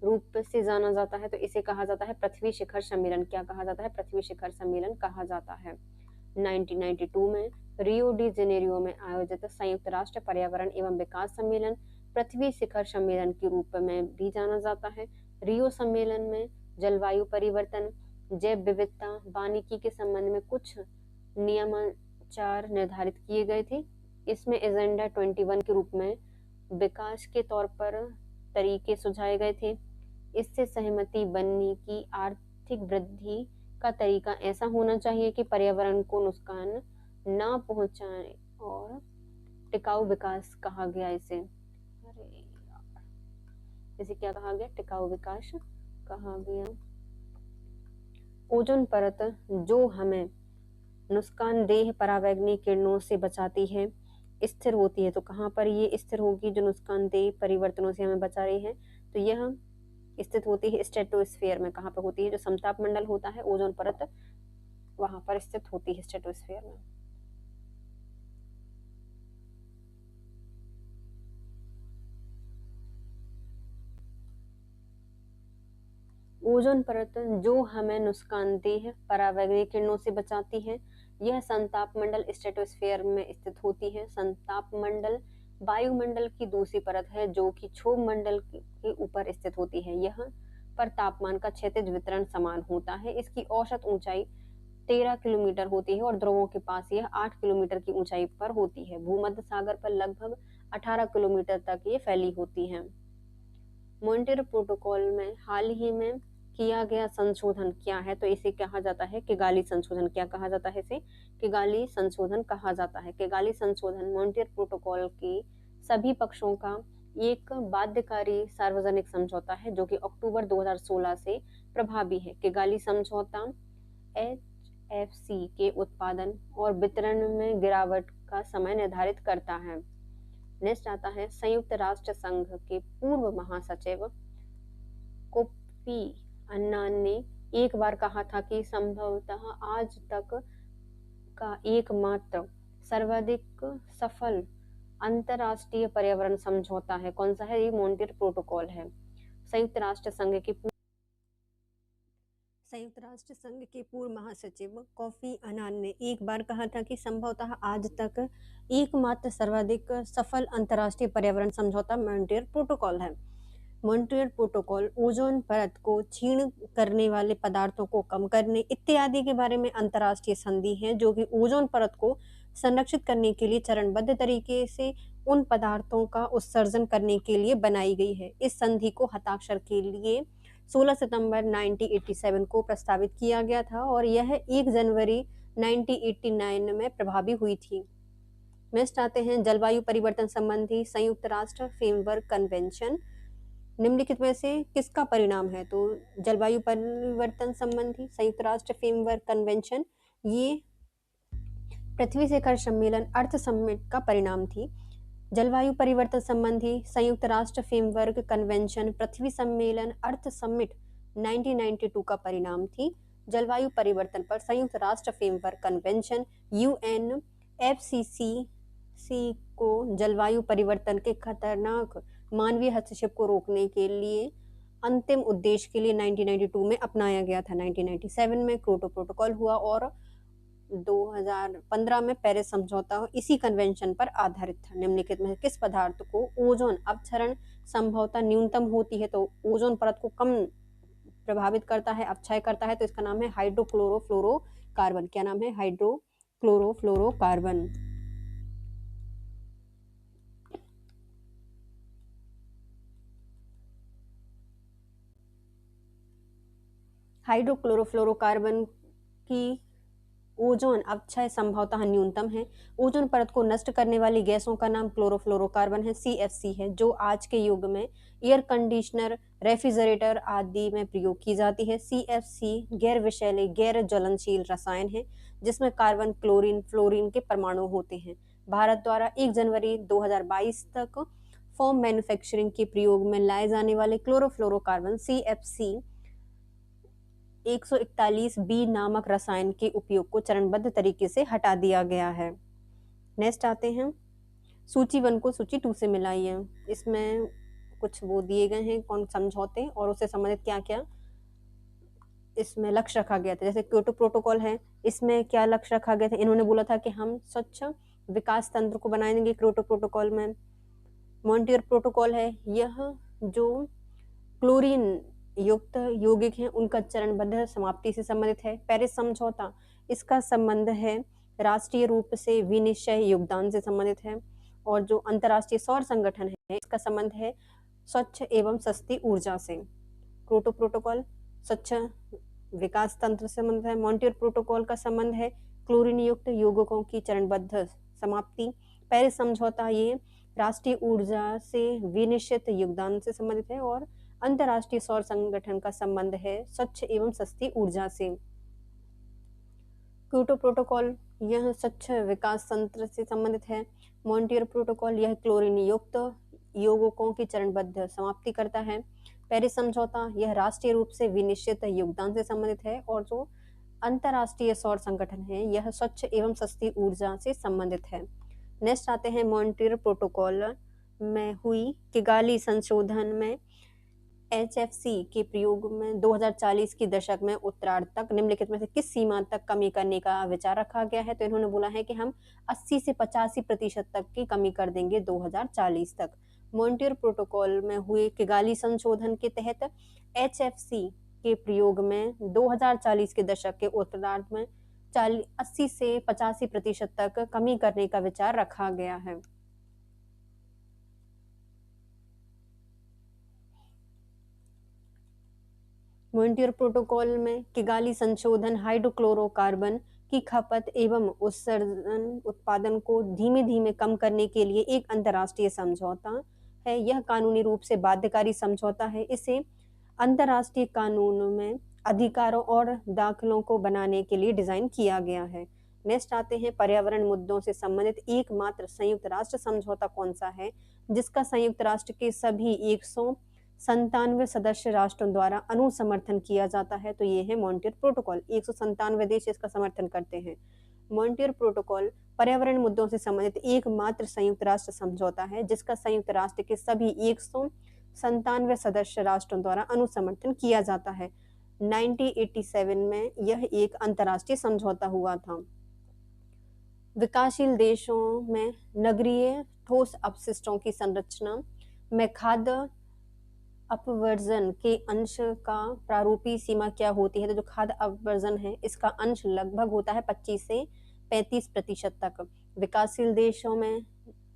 रूप से जाना जाता है? तो इसे कहा जाता है पृथ्वी शिखर सम्मेलन। क्या कहा जाता है? पृथ्वी शिखर सम्मेलन कहा जाता है। 1992 में रियो डी जेनेरियो में आयोजित संयुक्त राष्ट्र पर्यावरण एवं विकास सम्मेलन पृथ्वी शिखर सम्मेलन के रूप में भी जाना जाता है। रियो सम्मेलन में जलवायु परिवर्तन, जैव विविधता, वानिकी के संबंध में कुछ नियमाचार निर्धारित किए गए थे। इसमें एजेंडा 21 के रूप में विकास के तौर पर तरीके सुझाए गए थे। इससे सहमति बनी कि आर्थिक वृद्धि का तरीका ऐसा होना चाहिए कि पर्यावरण को नुकसान ना पहुंचाए और टिकाऊ विकास कहा गया इसे। इसे क्या कहा गया? टिकाऊ विकास कहा गया। ओजोन परत जो हमें नुकसानदेह परावैंगनी किरणों से बचाती है, स्थिर होती है। तो कहाँ पर ये स्थिर होगी जो नुकसानदेह परिवर्तनों से हमें बचा रही है? तो यह स्थित होती है स्ट्रेटोस्फीयर में। कहाँ पर होती है? जो समताप मंडल होता है, ओजोन परत वहां पर स्थित होती है, स्ट्रेटोस्फीयर में। ओजोन परत जो हमें नुकसानदेह परावैंगनी किरणों से बचाती है, यह संताप मंडल स्ट्रेटोस्फीयर में स्थित होती है। संताप मंडल वायुमंडल की दूसरी परत है जो कि क्षोभ मंडल के ऊपर स्थित होती है। यह पर तापमान का क्षैतिज वितरण समान होता है। इसकी औसत ऊंचाई 13 किलोमीटर होती है और ध्रुवों के पास यह 8 किलोमीटर की ऊंचाई पर होती है। भूमध्य सागर पर लगभग 18 किलोमीटर तक ये फैली होती है। मॉन्ट्रियल प्रोटोकॉल में हाल ही में किया गया संशोधन क्या है? तो इसे कहा जाता है किगाली संशोधन। क्या कहा जाता है इसे? किगाली संशोधन कहा जाता है। किगाली संशोधन मॉन्ट्रियल प्रोटोकॉल के सभी पक्षों का एक बाध्यकारी सार्वजनिक समझौता है जो कि अक्टूबर 2016 से प्रभावी है। किगाली समझौता HFC के उत्पादन और वितरण में गिरावट का समय निर्धारित करता है। नेक्स्ट आता है, संयुक्त राष्ट्र संघ के पूर्व महासचिव कोफी अन्नान ने एक बार कहा था कि संभवतः आज तक का एकमात्र सर्वाधिक सफल अंतरराष्ट्रीय पर्यावरण समझौता है। कौन सा है? ये मॉन्ट्रियल प्रोटोकॉल है। संयुक्त राष्ट्र संघ के पूर्व महासचिव कोफी अन्नान ने एक बार कहा था कि संभवतः आज तक एकमात्र सर्वाधिक सफल अंतर्राष्ट्रीय पर्यावरण समझौता मॉन्ट्रियल प्रोटोकॉल है। मॉन्ट्रियल प्रोटोकॉल ओजोन परत को क्षीण करने वाले पदार्थों को कम करने इत्यादि के बारे में अंतर्राष्ट्रीय संधि है जो कि ओजोन परत को संरक्षित करने के लिए चरणबद्ध तरीके से उन पदार्थों का उत्सर्जन करने के लिए बनाई गई है। इस संधि को हस्ताक्षर के लिए 16 सितंबर 1987 को प्रस्तावित किया गया था और यह 1 जनवरी 1989 में प्रभावी हुई थी। नेक्स्ट आते हैं जलवायु परिवर्तन संबंधी संयुक्त राष्ट्र फ्रेमवर्क कन्वेंशन। निम्नलिखित में से किसका परिणाम है? तो जलवायु परिवर्तन संबंधी संयुक्त राष्ट्र फ्रेमवर्क कन्वेंशन ये पृथ्वी शिखर सम्मेलन अर्थ समिट का परिणाम थी। जलवायु परिवर्तन संबंधी संयुक्त राष्ट्र फ्रेमवर्क कन्वेंशन पृथ्वी सम्मेलन अर्थ समिट 1992 का परिणाम थी। जलवायु परिवर्तन पर संयुक्त राष्ट्र फ्रेमवर्क कन्वेंशन UNFCCC को जलवायु परिवर्तन के खतरनाक मानवीय हस्तक्षेप को रोकने के लिए अंतिम उद्देश्य के लिए 1992 में अपनाया गया था। 1997 में क्योटो प्रोटोकॉल हुआ और 2015 में पेरिस समझौता इसी कन्वेंशन पर आधारित था। निम्नलिखित में किस पदार्थ को ओजोन अपक्षरण संभवतः न्यूनतम होती है? तो ओजोन परत को कम प्रभावित करता है, अपक्षय करता है, तो इसका नाम है हाइड्रोक्लोरोफ्लोरोकार्बन। क्या नाम है? हाइड्रोक्लोरोफ्लोरोकार्बन। हाइड्रोक्लोरोफ्लोरोकार्बन की ओजोन अपक्षय संभवतः न्यूनतम है। ओजोन परत को नष्ट करने वाली गैसों का नाम क्लोरोफ्लोरोकार्बन है, CFC है, जो आज के युग में एयर कंडीशनर, रेफ्रिजरेटर आदि में प्रयोग की जाती है। CFC गैर विषैले, गैर ज्वलनशील रसायन है जिसमें कार्बन, क्लोरीन, फ्लोरीन के परमाणु होते हैं। भारत द्वारा 1 जनवरी 2022 तक फोम मैन्युफैक्चरिंग के प्रयोग में लाए जाने वाले क्लोरोफ्लोरोकार्बन CFC 141B नामक रसायन के उपयोग को चरणबद्ध तरीके से हटा दिया गया है। नेक्स्ट आते हैं सूची 1 को सूची 2 से मिलाइए। इसमें कुछ वो दिए गए हैं कौन समझौते और उससे संबंधित क्या क्या इसमें लक्ष्य रखा गया था। जैसे क्योटो प्रोटोकॉल है, इसमें क्या लक्ष्य रखा गया था? इन्होंने बोला था कि हम स्वच्छ विकास तंत्र को बनाएंगे क्योटो प्रोटोकॉल में। मॉन्ट्रियल प्रोटोकॉल है, यह जो क्लोरीन युक्त यौगिक हैं उनका चरणबद्ध समाप्ति से संबंधित है। पेरिस समझौता, इसका संबंध है राष्ट्रीय रूप से विनिश्चय योगदान से संबंधित है। और जो अंतर्राष्ट्रीय सौर संगठन है इसका संबंध है स्वच्छ एवं सस्ती ऊर्जा से। क्योटो प्रोटोकॉल स्वच्छ विकास तंत्र से संबंधित है। मॉन्ट्रियल प्रोटोकॉल का संबंध है क्लोरीन युक्त यौगिकों की चरणबद्ध समाप्ति। पेरिस समझौता ये राष्ट्रीय ऊर्जा से विनिश्चित योगदान से संबंधित है और अंतर्राष्ट्रीय सौर संगठन का संबंध है स्वच्छ एवं सस्ती ऊर्जा से। क्योटो प्रोटोकॉल यह स्वच्छ विकास तंत्र से संबंधित है। मॉन्ट्रियल प्रोटोकॉल यह क्लोरीन युक्त यौगिकों की चरणबद्ध समाप्ति करता है। पेरिस समझौता यह राष्ट्रीय रूप से विनिश्चित योगदान से संबंधित है और जो अंतर्राष्ट्रीय सौर संगठन है यह स्वच्छ एवं सस्ती ऊर्जा से संबंधित है। नेक्स्ट आते हैं मॉन्ट्रियल प्रोटोकॉल में हुई किगाली संशोधन में HFC के प्रयोग में 2040 के दशक में उत्तरार्ध तक निम्नलिखित में से किस सीमा तक कमी करने का विचार रखा गया है? तो इन्होंने बोला है कि हम 80 से 85% तक की कमी कर देंगे 2040 तक। मॉन्ट्रियल प्रोटोकॉल में हुए किगाली संशोधन के तहत HFC के प्रयोग में 2040 के दशक के उत्तरार्ध में 80 से 85% तक कमी करने का विचार रखा गया है। मॉन्ट्रियल प्रोटोकॉल में किगाली संशोधन हाइड्रोक्लोरोकार्बन की खपत एवं उत्पादन को धीमे धीमे कम करने के लिए एक अंतर्राष्ट्रीय समझौता है। यह कानूनी रूप से बाध्यकारी समझौता है। इसे अंतर्राष्ट्रीय कानून में अधिकारों और दाखिलों को बनाने के लिए डिजाइन किया गया है। नेक्स्ट आते हैं पर्यावरण मुद्दों से संबंधित एकमात्र संयुक्त राष्ट्र समझौता कौन सा है जिसका संयुक्त राष्ट्र के सभी 197 सदस्य राष्ट्रों द्वारा अनुसमर्थन किया जाता है? तो ये है मॉन्ट्रियल प्रोटोकॉल। 197 देश इसका समर्थन करते हैं। मॉन्ट्रियल प्रोटोकॉल पर्यावरण मुद्दों से संबंधित एकमात्र संयुक्त राष्ट्र समझौता है जिसका संयुक्त राष्ट्र के सभी 197 सदस्य राष्ट्रों द्वारा अनुसमर्थन किया जाता है। 1987 में यह एक अंतर्राष्ट्रीय समझौता हुआ था। विकासशील देशों में नगरीय ठोस अपशिष्टों की संरचना में खाद्य अपवर्जन के अंश का प्रारूपी सीमा क्या होती है? तो जो खाद्य अपवर्जन है इसका अंश लगभग होता है 25 से 35% तक। विकासशील देशों में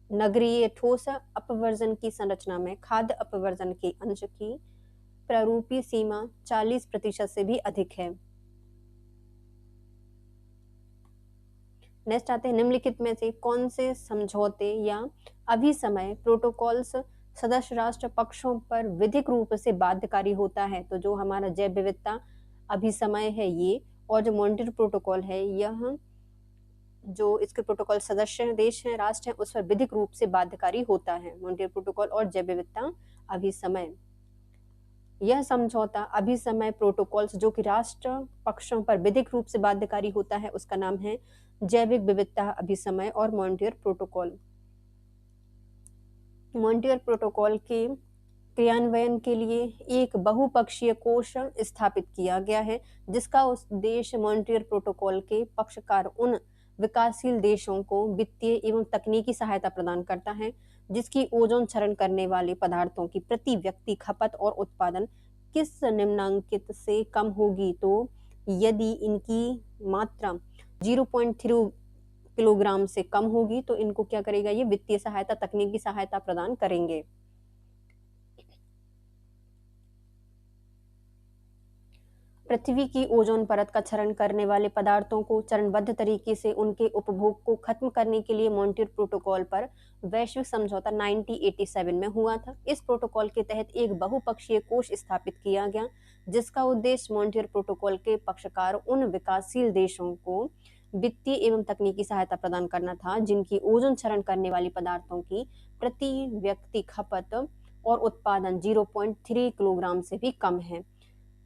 नगरीय ठोस अपवर्जन की संरचना में खाद्य अपवर्जन के अंश की प्रारूपीय सीमा 40% से भी अधिक है। नेक्स्ट आते हैं, निम्नलिखित में से कौन से समझौते या अभिसमय प्रोटोकॉल्स सदस्य राष्ट्र पक्षों पर विधिक रूप से बाध्यकारी होता है? तो जो हमारा जैव विविधता अभिसमय है ये, और जो मॉन्ट्रियल प्रोटोकॉल है यह, जो इसके प्रोटोकॉल सदस्य देश हैं, राष्ट्र हैं, उस पर विधिक रूप से बाध्यकारी होता है। मॉन्ट्रियल प्रोटोकॉल और जैव विविधता अभिसमय। यह समझौता अभिसमय प्रोटोकॉल्स जो कि राष्ट्र पक्षों पर विधिक रूप से बाध्यकारी होता है उसका नाम है जैविक विविधता अभिसमय और मॉन्ट्रियल प्रोटोकॉल। मॉन्ट्रियल प्रोटोकॉल के क्रियान्वयन के लिए एक बहुपक्षीय कोष स्थापित किया गया है जिसका उद्देश्य मॉन्ट्रियल प्रोटोकॉल के पक्षकार उन विकासशील देशों को वित्तीय एवं तकनीकी सहायता प्रदान करता है जिसकी ओजोन क्षरण करने वाले पदार्थों की प्रति व्यक्ति खपत और उत्पादन किस निम्नांकित से कम होगी? तो यदि इनकी मात्रा 0.3 किलोग्राम से कम होगी तो इनको क्या करेगा, ये वित्तीय सहायता, तकनीकी सहायता प्रदान करेंगे। पृथ्वी की ओजोन परत का क्षरण करने वाले पदार्थों को चरणबद्ध तरीके से उनके उपभोग को खत्म करने के लिए मॉन्ट्रियल प्रोटोकॉल पर वैश्विक समझौता 1987 में हुआ था। इस प्रोटोकॉल के तहत एक बहुपक्षीय कोष स्थापित किया गया जिसका उद्देश्य मॉन्ट्रियल प्रोटोकॉल के पक्षकार उन विकासशील देशों को वित्तीय एवं तकनीकी सहायता प्रदान करना था जिनकी ओजोन क्षरण करने वाली पदार्थों की प्रति व्यक्ति खपत और उत्पादन 0.3 किलोग्राम से भी कम है।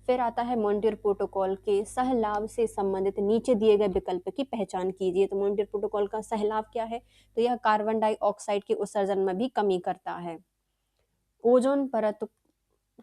फिर आता है मॉन्ट्रियल प्रोटोकॉल के सहलाभ से संबंधित नीचे दिए गए विकल्प की पहचान कीजिए। तो मॉन्ट्रियल प्रोटोकॉल का सहलाभ क्या है? तो यह कार्बन डाइऑक्साइड के उत्सर्जन में भी कमी करता है। ओजोन परत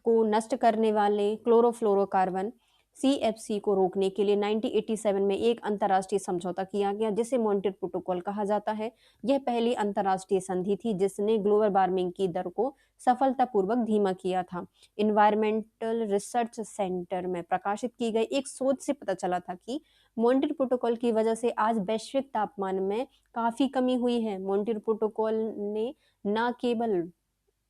को नष्ट करने वाले क्लोरोफ्लोरोकार्बन CFC को रोकने के लिए 1987 में एक अंतर्राष्ट्रीय समझौता किया गया जिसे मॉन्ट्रियल प्रोटोकॉल कहा जाता है। यह पहली अंतर्राष्ट्रीय संधि थी जिसने ग्लोबल वार्मिंग की दर को सफलतापूर्वक धीमा किया था। इन्वायरमेंटल रिसर्च सेंटर में प्रकाशित की गई एक शोध से पता चला था कि मॉन्ट्रियल प्रोटोकॉल की वजह से आज वैश्विक तापमान में काफी कमी हुई है। मॉन्ट्रियल प्रोटोकॉल ने न केवल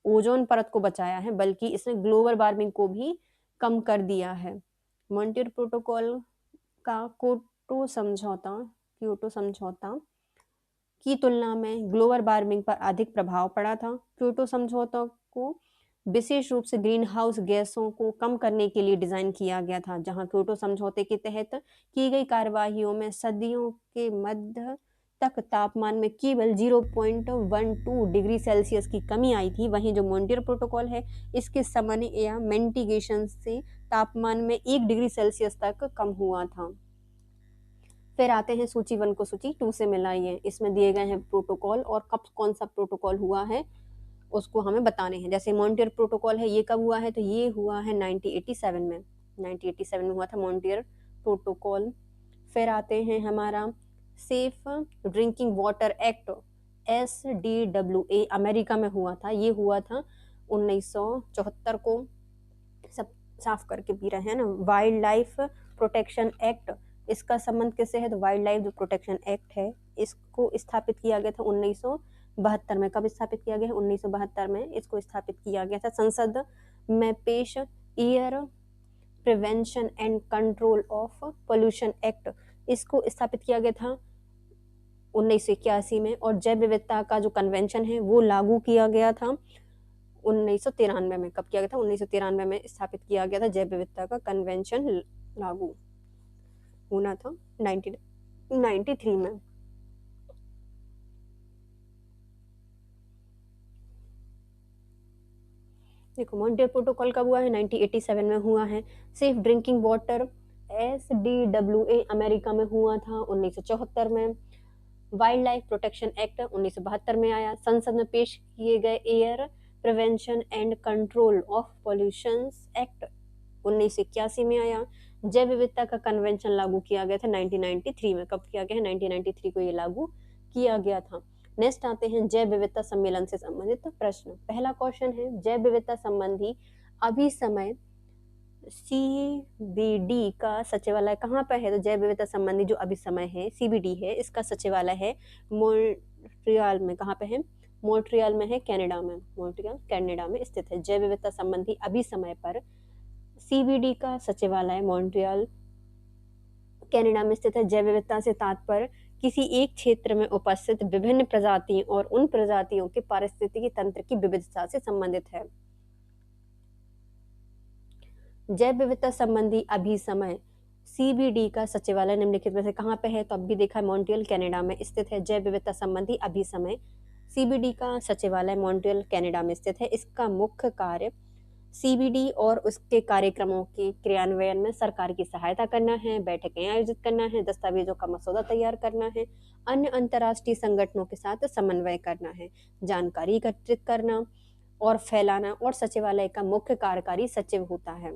ओजोन परत को बचाया है बल्कि इसने ग्लोबल वार्मिंग को भी कम कर दिया है। मॉन्ट्रियल प्रोटोकॉल का क्योटो समझौता की तुलना में ग्लोबल वार्मिंग पर अधिक प्रभाव पड़ा था। क्योटो समझौता को विशेष रूप से ग्रीन हाउस गैसों को कम करने के लिए डिजाइन किया गया था, जहां क्योटो समझौते के तहत की गई कार्यवाहियों में सदियों के मध्य तक तापमान में केवल 0.12 डिग्री सेल्सियस की कमी आई थी। वहीं जो मॉन्ट्रियल प्रोटोकॉल है इसके समन्वय या मिटिगेशन से तापमान में 1 डिग्री सेल्सियस तक कम हुआ था। फिर आते हैं सूची 1 को सूची 2 से मिलाइए। इसमें दिए गए हैं प्रोटोकॉल और कब कौन सा प्रोटोकॉल हुआ है उसको हमें बताने हैं। जैसे मॉन्ट्रियल प्रोटोकॉल है ये कब हुआ है? तो ये हुआ है 1987 में। 1987 में हुआ था मॉन्ट्रियल प्रोटोकॉल। फिर आते हैं हमारा safe drinking water act SDWA America में हुआ था। ये हुआ था 1974 को। सब साफ करके पी रहे हैं ना। वाइल्ड लाइफ प्रोटेक्शन एक्ट, इसका संबंध किससे है? तो वाइल्ड लाइफ जो प्रोटेक्शन एक्ट है इसको स्थापित किया गया था 1972 में। कब स्थापित किया गया है? 1972 में इसको स्थापित किया गया था। संसद में पेश air prevention and control of pollution act, इसको स्थापित किया गया था 1981 में। और जैव विविधता का जो कन्वेंशन है वो लागू किया गया था 1993 में। कब किया गया था? 1993 में स्थापित किया गया था जैव विविधता का कन्वेंशन, लागू होना था 1993 में। देखो मॉन्ट्रियल प्रोटोकॉल कब हुआ है? 1987 में हुआ है। Safe drinking water SDWA America में हुआ था 1974 में। वाइल्ड लाइफ प्रोटेक्शन एक्ट 1972 में आया। संसद में पेश किए गए air prevention and control of pollution act 1981 में आया। जैव विविधता का कन्वेंशन लागू किया गया था 1993 में। कब किया गया है? 1993 को ये लागू किया गया था। नेक्स्ट आते हैं जैव विविधता सम्मेलन से संबंधित प्रश्न। पहला क्वेश्चन है जैव विविधता संबंधी अभिसमय सीबीडी का सचिवालय कहाँ पर है? तो जैव विविधता संबंधी जो अभिसमय है, सीबीडी है, इसका सचिवालय है मॉन्ट्रियल में। कहाँ पे है? मॉन्ट्रियल में है, कनाडा में। मॉन्ट्रियल कनाडा में स्थित है। जैव विविधता संबंधी अभिसमय पर सीबीडी का सचिवालय मॉन्ट्रियल कनाडा में स्थित है। जैव विविधता से तात्पर्य किसी एक क्षेत्र में उपस्थित विभिन्न प्रजातियों और उन प्रजातियों के पारिस्थितिकी तंत्र की विविधता से संबंधित है। जैव विविधता संबंधी अभिसमय सीबीडी का सचिवालय निम्नलिखित में से कहाँ पे है? तो अब भी देखा, मॉन्ट्रियल कनाडा में स्थित है। जैव विविधता संबंधी अभिसमय सीबीडी का सचिवालय मॉन्ट्रियल कनाडा में स्थित है। इसका मुख्य कार्य सीबीडी और उसके कार्यक्रमों के क्रियान्वयन में सरकार की सहायता करना है, बैठकें आयोजित करना है, दस्तावेजों का मसौदा तैयार करना है, अन्य अंतर्राष्ट्रीय संगठनों के साथ समन्वय करना है, जानकारी एकत्रित करना और फैलाना, और सचिवालय का मुख्य कार्यकारी सचिव होता है।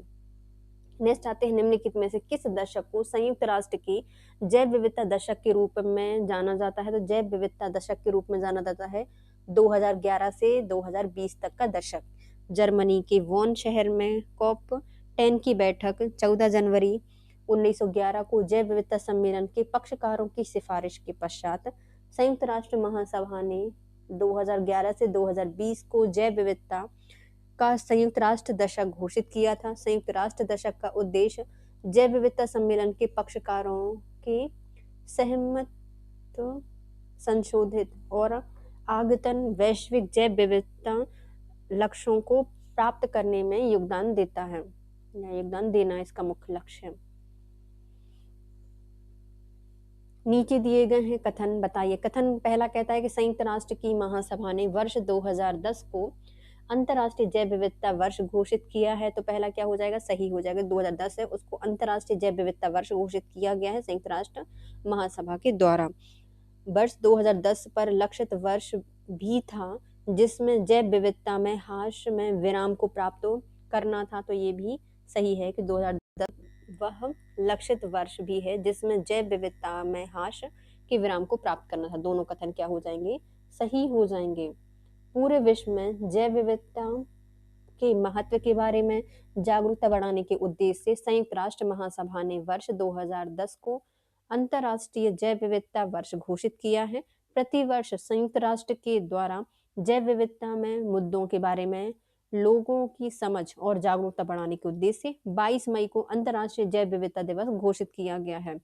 नेक्स्ट आते हैं, निम्नलिखित में से किस दशक को संयुक्त राष्ट्र की जैव विविधता दशक के रूप में जाना जाता है? तो जैव विविधता दशक के रूप में जाना जाता है 2011 से 2020 तक का दशक। जर्मनी के वॉन शहर में कॉप 10 की बैठक 14 जनवरी 1911 को जैव विविधता सम्मेलन के पक्षकारों की सिफारिश के पश्चात संयुक्त राष्ट्र महासभा ने 2011 से 2020 को जैव विविधता का संयुक्त राष्ट्र दशक घोषित किया था। संयुक्त राष्ट्र दशक का उद्देश्य जैव विविधता सम्मेलन के पक्षकारों के सहमत, संशोधित और आगतन वैश्विक जैव विविधता लक्ष्यों को प्राप्त करने में योगदान देता है, या योगदान देना इसका मुख्य लक्ष्य है। नीचे दिए गए हैं कथन, बताइए। कथन पहला कहता है कि संयुक्त राष्ट्र की महासभा ने वर्ष 2010 को अंतर्राष्ट्रीय जैव विविधता वर्ष घोषित किया है। तो पहला क्या हो जाएगा? सही हो जाएगा। 2010 है, उसको अंतर्राष्ट्रीय जैव विविधता वर्ष घोषित किया गया है संयुक्त राष्ट्र महासभा के द्वारा। वर्ष 2010 पर लक्षित वर्ष भी था जिसमें जैव विविधता में ह्रास में विराम को प्राप्त करना था। तो ये भी सही है कि 2010 वह लक्षित वर्ष भी है जिसमें जैव विविधता में ह्रास के विराम को प्राप्त करना था। दोनों कथन क्या हो जाएंगे? सही हो जाएंगे। पूरे विश्व में जैव विविधता के महत्व के बारे में जागरूकता बढ़ाने के उद्देश्य से संयुक्त राष्ट्र महासभा ने वर्ष 2010 को अंतर्राष्ट्रीय जैव विविधता वर्ष घोषित किया है। प्रतिवर्ष संयुक्त राष्ट्र के द्वारा जैव विविधता में मुद्दों के बारे में लोगों की समझ और जागरूकता बढ़ाने के उद्देश्य से 22 मई को अंतर्राष्ट्रीय जैव विविधता दिवस घोषित किया गया है।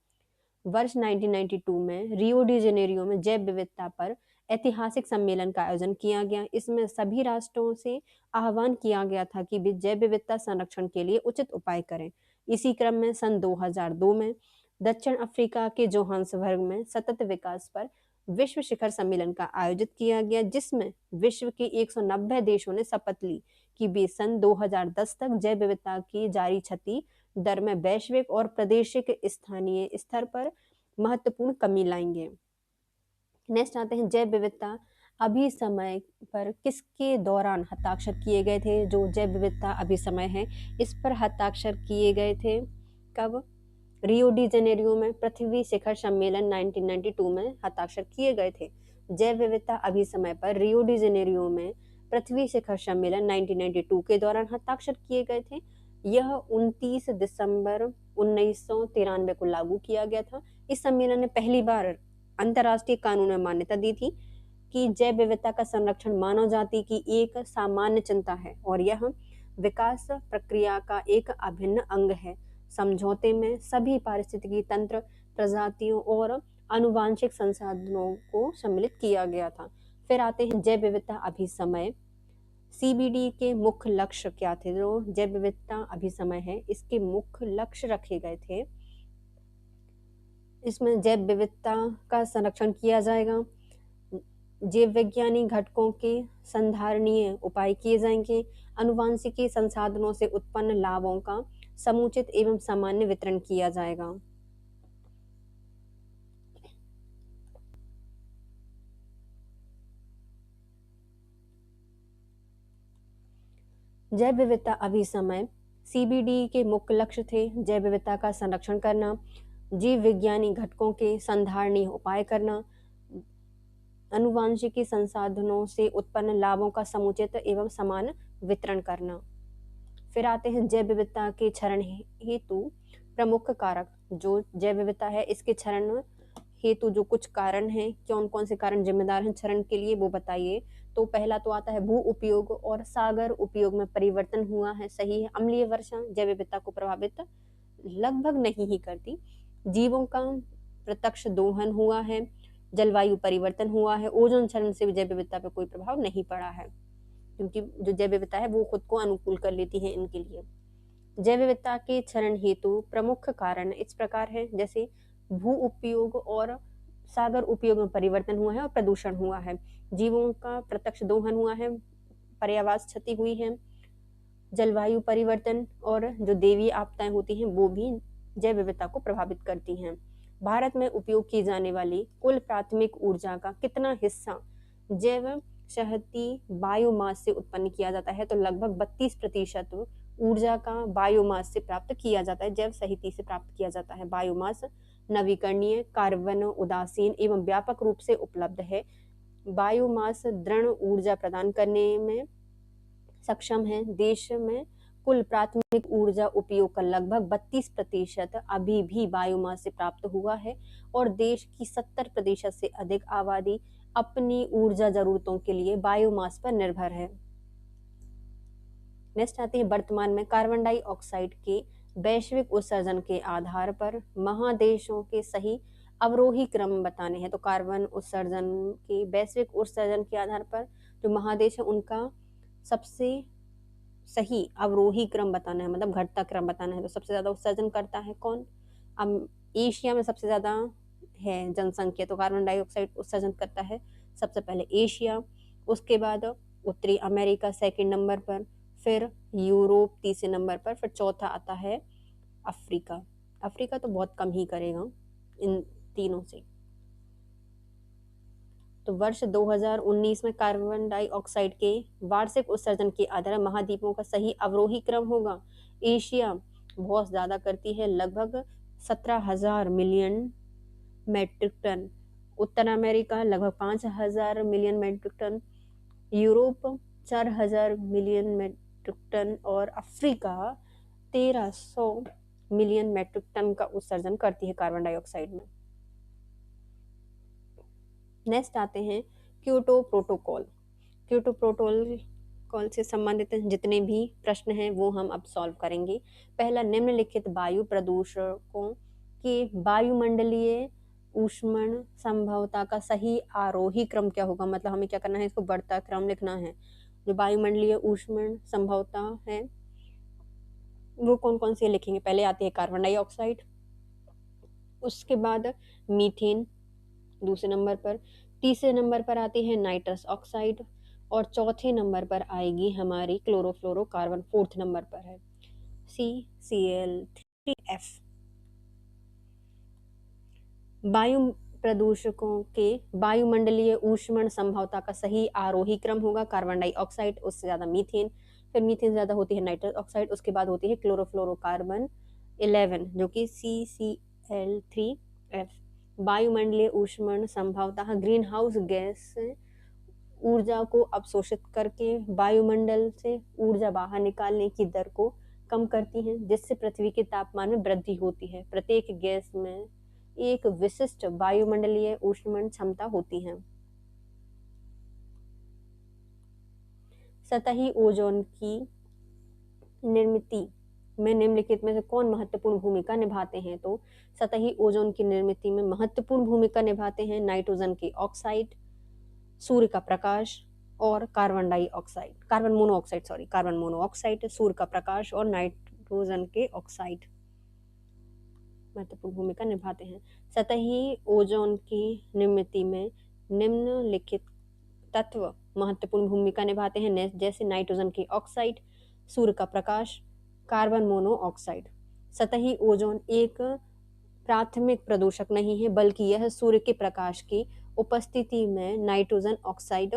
वर्ष 1992 में रियो डी जेनेरियो में जैव विविधता पर ऐतिहासिक सम्मेलन का आयोजन किया गया। इसमें सभी राष्ट्रों से आह्वान किया गया था कि वे जैव विविधता संरक्षण के लिए उचित उपाय करें। इसी क्रम में सन 2002 में दक्षिण अफ्रीका के जोहान्सबर्ग में सतत विकास पर विश्व शिखर सम्मेलन का आयोजित किया गया, जिसमें विश्व के 190 देशों ने शपथ ली कि वे सन 2010 तक जैव विविधता की जारी क्षति दर में वैश्विक और प्रादेशिक स्थानीय स्तर पर महत्वपूर्ण कमी लाएंगे। नेक्स्ट आते हैं, जैव विविधता अभिसमय पर किसके दौरान हस्ताक्षर किए गए थे? जो जैव विविधता अभिसमय है इस पर हस्ताक्षर किए गए थे कब? रियो डी जेनेरियो में पृथ्वी शिखर सम्मेलन 1992 में हस्ताक्षर किए गए थे। जैव विविधता अभिसमय पर रियो डी जेनेरियो में पृथ्वी शिखर सम्मेलन 1992 के दौरान हस्ताक्षर किए गए थे। यह 29 दिसंबर 1993 को लागू किया गया था। इस सम्मेलन ने पहली बार अंतर्राष्ट्रीय कानून में मान्यता दी थी कि जैव विविधता का संरक्षण मानव जाति की एक सामान्य चिंता है और यह विकास प्रक्रिया का एक अभिन्न अंग है। समझौते में सभी पारिस्थितिकी तंत्र, प्रजातियों और आनुवंशिक संसाधनों को सम्मिलित किया गया था। फिर आते हैं जैव विविधता अभिसमय सीबीडी के मुख्य लक्ष्य क्या थे? जो जैव विविधता अभिसमय है इसके मुख्य लक्ष्य रखे गए थे। इसमें जैव विविधता का संरक्षण किया जाएगा, जैव वैज्ञानिक घटकों के संधारणीय उपाय किए जाएंगे, आनुवंशिकी संसाधनों से उत्पन्न लाभों का समुचित एवं सामान्य वितरण किया जाएगा। जैव विविधता अभिसमय सीबीडी के मुख्य लक्ष्य थे जैव विविधता का संरक्षण करना, जीव विज्ञानी घटकों के संधारणीय उपाय करना, आनुवंशिकी संसाधनों से उत्पन्न लाभों का समुचित एवं समान वितरण करना। फिर आते हैं जैव विविधता के क्षरण हेतु प्रमुख कारक। जो जैव विविधता है इसके क्षरण हेतु जो कुछ कारण हैं, कौन कौन से कारण जिम्मेदार हैं क्षरण के लिए, वो बताइए। तो पहला तो आता है भू उपयोग और सागर उपयोग में परिवर्तन हुआ है, सही है। अम्लीय वर्षा जैव विविधता को प्रभावित लगभग नहीं ही करती। जीवों का प्रत्यक्ष दोहन हुआ है, जलवायु परिवर्तन हुआ है, ओजोन क्षरण से भी जैव विविधता पर कोई प्रभाव नहीं पड़ा है, क्योंकि जो जैव विविधता है वो खुद को अनुकूल कर लेती है इनके लिए। जैव विविधता के क्षरण हेतु प्रमुख कारण इस प्रकार है, जैसे भू उपयोग और सागर उपयोग में परिवर्तन हुआ है और प्रदूषण हुआ है, जीवों का प्रत्यक्ष दोहन हुआ है, पर्यावास क्षति हुई है, जलवायु परिवर्तन और जो दैवीय आपदाएं होती हैं वो भी जैव विविधता को प्रभावित करती हैं। भारत में उपयोग की जाने वाली कुल प्राथमिक ऊर्जा का कितना हिस्सा जैव शहती बायोमास से उत्पन्न किया जाता है? तो लगभग 32% ऊर्जा का बायोमास से प्राप्त किया जाता है, जैव सहिती से प्राप्त किया जाता है। बायोमास नवीकरणीय, कार्बन उदासीन एवं व्यापक रूप से उपलब्ध है। बायोमास दृढ़ ऊर्जा प्रदान करने में सक्षम है। देश में कुल प्राथमिक ऊर्जा उपयोग का लगभग 32% अभी भी बायोमास से प्राप्त हुआ है और देश की 70% से अधिक आबादी अपनी ऊर्जा जरूरतों के लिए बायोमास पर निर्भर है। नेक्स्ट आती है वर्तमान में कार्बन डाइऑक्साइड के वैश्विक उत्सर्जन के आधार पर महादेशों के सही अवरोही क्रम बताने हैं। तो कार्बन उत्सर्जन के वैश्विक उत्सर्जन के आधार पर जो महादेश है उनका सबसे सही अवरोही क्रम बताना है, मतलब घटता क्रम बताना है। तो सबसे ज्यादा उत्सर्जन करता है कौन? एशिया में सबसे ज्यादा है जनसंख्या, तो कार्बन डाइऑक्साइड उत्सर्जन करता है सबसे पहले एशिया, उसके बाद उत्तरी अमेरिका सेकंड नंबर पर, फिर यूरोप तीसरे नंबर पर, फिर चौथा आता है अफ्रीका। अफ्रीका तो बहुत कम ही करेगा इन तीनों से। तो वर्ष 2019 में कार्बन डाइऑक्साइड के वार्षिक उत्सर्जन के आधार महाद्वीपों का सही अवरोही क्रम होगा। एशिया बहुत ज्यादा करती है, लगभग 17,000 मिलियन मेट्रिक टन, उत्तर अमेरिका लगभग 5,000 million metric ton, Europe 4,000 million metric ton और अफ्रीका 1,300 मिलियन मेट्रिक टन का उत्सर्जन करती है कार्बन डाइऑक्साइड में। नेक्स्ट आते हैं क्योटो प्रोटोकॉल। क्योटो प्रोटोकॉल से संबंधित जितने भी प्रश्न हैं वो हम अब सॉल्व करेंगे। पहला, निम्नलिखित वायु प्रदूषकों के वायुमंडलीय ऊष्मन संभवता का सही आरोही क्रम क्या होगा? मतलब हमें क्या करना है, इसको बढ़ता क्रम लिखना है। जो वायुमंडलीय ऊष्मन संभवता है वो कौन कौन सी लिखेंगे? पहले आती है कार्बन डाइऑक्साइड, उसके बाद मीथेन दूसरे नंबर पर, तीसरे नंबर पर आती है नाइट्रस ऑक्साइड और चौथे नंबर पर आएगी हमारी क्लोरोफ्लोरोकार्बन, फोर्थ नंबर पर है CCl3F। वायु प्रदूषकों के वायुमंडलीय ऊष्मन संभवता का सही आरोही क्रम होगा कार्बन डाइऑक्साइड, उससे ज्यादा मीथेन, फिर मीथेन से ज्यादा होती है नाइट्रस ऑक्साइड, उसके बाद होती है क्लोरोफ्लोरोकार्बन 11 जो कि CCl3F। वायुमंडलीय ऊष्मन संभवता ग्रीन हाउस गैस ऊर्जा को अवशोषित करके वायुमंडल से ऊर्जा बाहर निकालने की दर को कम करती हैं, जिससे पृथ्वी के तापमान में वृद्धि होती है। प्रत्येक गैस में एक विशिष्ट वायुमंडलीय ऊष्मन क्षमता होती है। सतही ओजोन की निर्मिति में निम्नलिखित में से कौन महत्वपूर्ण भूमिका निभाते हैं? तो सतही ओजोन की निर्मिति में महत्वपूर्ण भूमिका निभाते हैं नाइट्रोजन के ऑक्साइड, सूर्य का प्रकाश और कार्बन मोनोऑक्साइड, सूर्य का प्रकाश और नाइट्रोजन के ऑक्साइड महत्वपूर्ण भूमिका निभाते हैं। सतही ओजोन की निर्मिति में निम्नलिखित तत्व महत्वपूर्ण भूमिका निभाते हैं, जैसे नाइट्रोजन के ऑक्साइड, सूर्य का प्रकाश, कार्बन मोनोऑक्साइड। सतही ओजोन एक प्राथमिक प्रदूषक नहीं है, बल्कि यह सूर्य के प्रकाश की उपस्थिति में nitrogen oxide,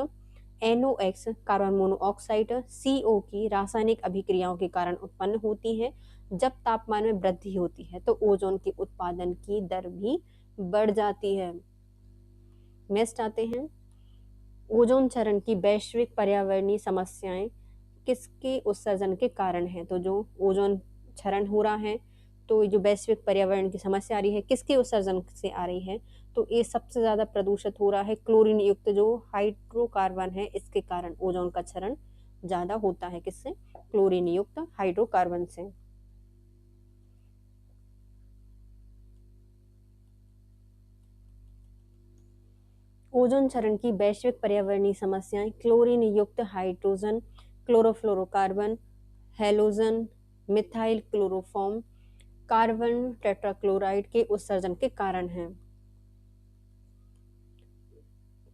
NOx carbon monoxide, CO की रासायनिक अभिक्रियाओं के कारण उत्पन्न होती है। जब तापमान में वृद्धि होती है तो ओजोन के उत्पादन की दर भी बढ़ जाती है। नेक्स्ट आते हैं ओजोन क्षरण की वैश्विक पर्यावरणीय समस्याएं किसके उत्सर्जन के कारण है? तो जो ओजोन क्षरण हो रहा है, तो ये जो वैश्विक पर्यावरण की समस्या आ रही है, किसके उत्सर्जन से आ रही है? तो ये सबसे ज़्यादा प्रदूषित हो रहा है क्लोरीन युक्त जो हाइड्रोकार्बन है, इसके कारण ओजोन का क्षरण ज़्यादा होता है। किससे? क्लोरीन युक्त हाइड्रोकार्बन से। ओजोन क्षरण की वैश्विक पर्यावरणीय समस्याएं क्लोरीन युक्त hydrogen, chlorofluorocarbon, halogen, methyl chloroform, carbon tetrachloride के उत्सर्जन के कारण हैं।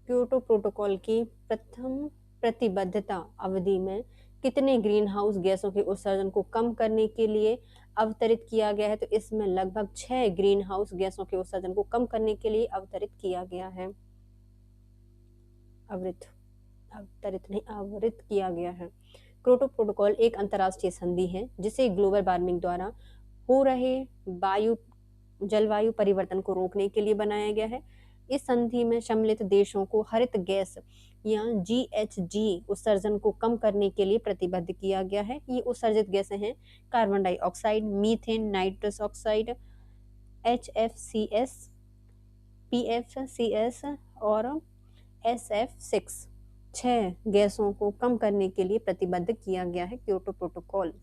क्योटो प्रोटोकॉल की प्रथम प्रतिबद्धता अवधि में कितने ग्रीन हाउस गैसों के उत्सर्जन को कम करने के लिए अवतरित किया गया है? तो इसमें लगभग 6 ग्रीन हाउस गैसों के उत्सर्जन को कम करने के लिए अवतरित किया गया है। आवरित किया गया है। क्योटो प्रोटोकॉल एक अंतर्राष्ट्रीय संधि है जिसे ग्लोबल वार्मिंग द्वारा हो रहे जलवायु परिवर्तन को रोकने के लिए बनाया गया है। इस संधि में सम्मिलित देशों को हरित गैस या GHG उत्सर्जन को कम करने के लिए प्रतिबद्ध किया गया है। ये उत्सर्जित गैसें हैं carbon dioxide, methane, nitrous oxide, HFCs, PFCs और SF6। 6 गैसों को कम करने के लिए प्रतिबद्ध किया गया है क्योटो प्रोटोकॉल।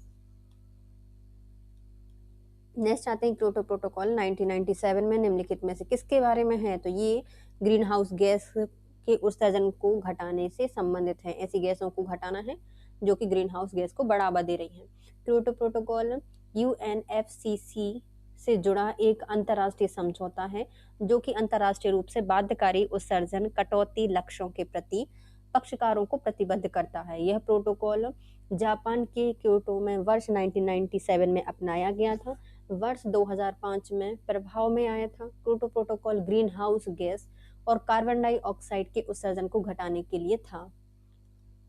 नेक्स्ट आते हैं क्योटो प्रोटोकॉल 1997 में निम्नलिखित में से किसके बारे में है? तो ये ग्रीन हाउस गैस के उत्सर्जन को घटाने से संबंधित है। ऐसी गैसों को घटाना है जो कि ग्रीन हाउस गैस को बढ़ावा दे रही हैं। क्योटो प्रोटोकॉल UNFCCC से जुड़ा एक अंतर्राष्ट्रीय समझौता है जो कि अंतर्राष्ट्रीय रूप से बाध्यकारी उत्सर्जन कटौती लक्ष्यों के प्रति पक्षकारों को प्रतिबद्ध करता है। यह प्रोटोकॉल जापान के क्योटो में वर्ष 1997 में अपनाया गया था। वर्ष 2005 में प्रभाव में आया था। Kyoto protocol green house gas और कार्बन डाइऑक्साइड के उत्सर्जन को घटाने के लिए था।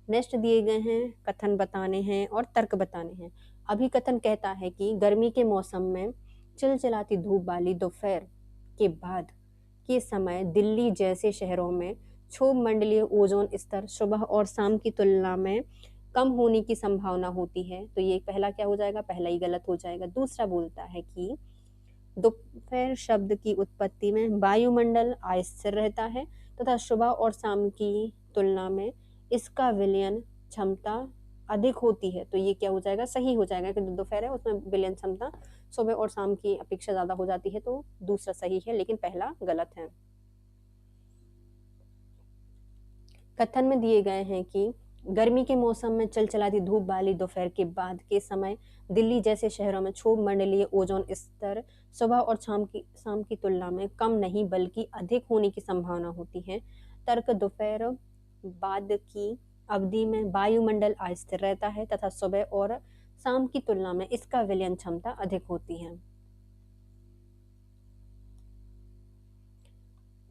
नेक्स्ट दिए गए हैं कथन बताने हैं और तर्क बताने हैं। अभिकथन कहता है कि गर्मी के मौसम में चिलचिलाती धूप वाली दोपहर के बाद के समय दिल्ली जैसे शहरों में क्षोभ मंडलीय ओजोन स्तर सुबह और शाम की तुलना में कम होने की संभावना होती है। तो ये पहला क्या हो जाएगा? पहला ही गलत हो जाएगा। दूसरा बोलता है कि दोपहर शब्द की उत्पत्ति में वायुमंडल अस्थिर रहता है तथा सुबह और शाम की तुलना में इसका विलयन क्षमता अधिक होती है। तो ये क्या हो जाएगा? सही हो जाएगा कि दोपहर है उसमें विलयन क्षमता सुबह और शाम की अपेक्षा ज्यादा हो जाती है। तो दूसरा सही है लेकिन पहला गलत है। कथन में दिए गए हैं कि गर्मी के मौसम में चलचलाती धूप वाली दोपहर के बाद के समय दिल्ली जैसे शहरों में क्षोभ मंडलीय ओजोन स्तर सुबह और शाम की तुलना में कम नहीं बल्कि अधिक होने की संभावना होती है। तर्क दोपहर बाद की अवधि में वायुमंडल अस्थिर रहता है तथा सुबह और शाम की तुलना में इसका विलयन क्षमता अधिक होती है।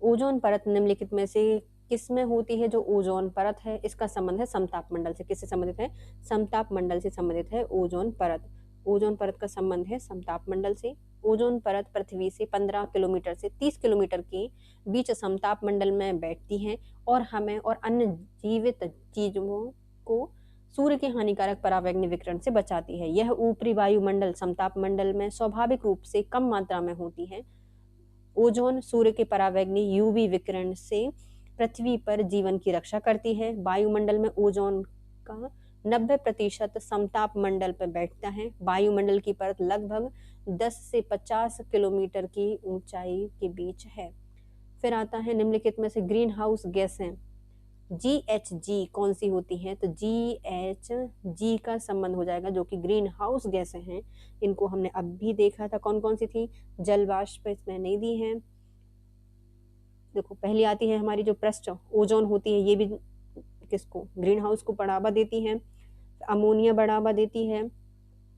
ओजोन परत निम्नलिखित में से किस में होती है? जो ओजोन परत है इसका संबंध है समताप मंडल से। किससे संबंधित है? समताप मंडल से संबंधित है ओजोन परत। ओजोन परत का संबंध है समताप मंडल से। ओजोन परत पृथ्वी से 15 किलोमीटर से 30 किलोमीटर के बीच समताप मंडल में बैठती है और हमें और अन्य जीवित चीजों को सूर्य के हानिकारक परावैंगनी विकिरण से बचाती है। यह ऊपरी वायुमंडल समताप मंडल में स्वाभाविक रूप से कम मात्रा में होती है। ओजोन सूर्य के परावैंगनी यूवी विकिरण से पृथ्वी पर जीवन की रक्षा करती है। वायुमंडल में ओजोन का 90% समताप मंडल पर बैठता है। वायुमंडल की परत लगभग 10 से 50 किलोमीटर की ऊंचाई के बीच है। फिर आता है निम्नलिखित में से ग्रीन हाउस गैसें GHG कौन सी होती है? तो GHG का संबंध हो जाएगा जो कि ग्रीन हाउस गैसें हैं। इनको हमने अब भी देखा था कौन कौन सी थी। जल वाष्प इसमें नहीं दी है। देखो पहली आती है हमारी जो पृष्ठ ओजोन होती है, ये भी किसको? ग्रीन हाउस को बढ़ावा देती है। अमोनिया बढ़ावा देती है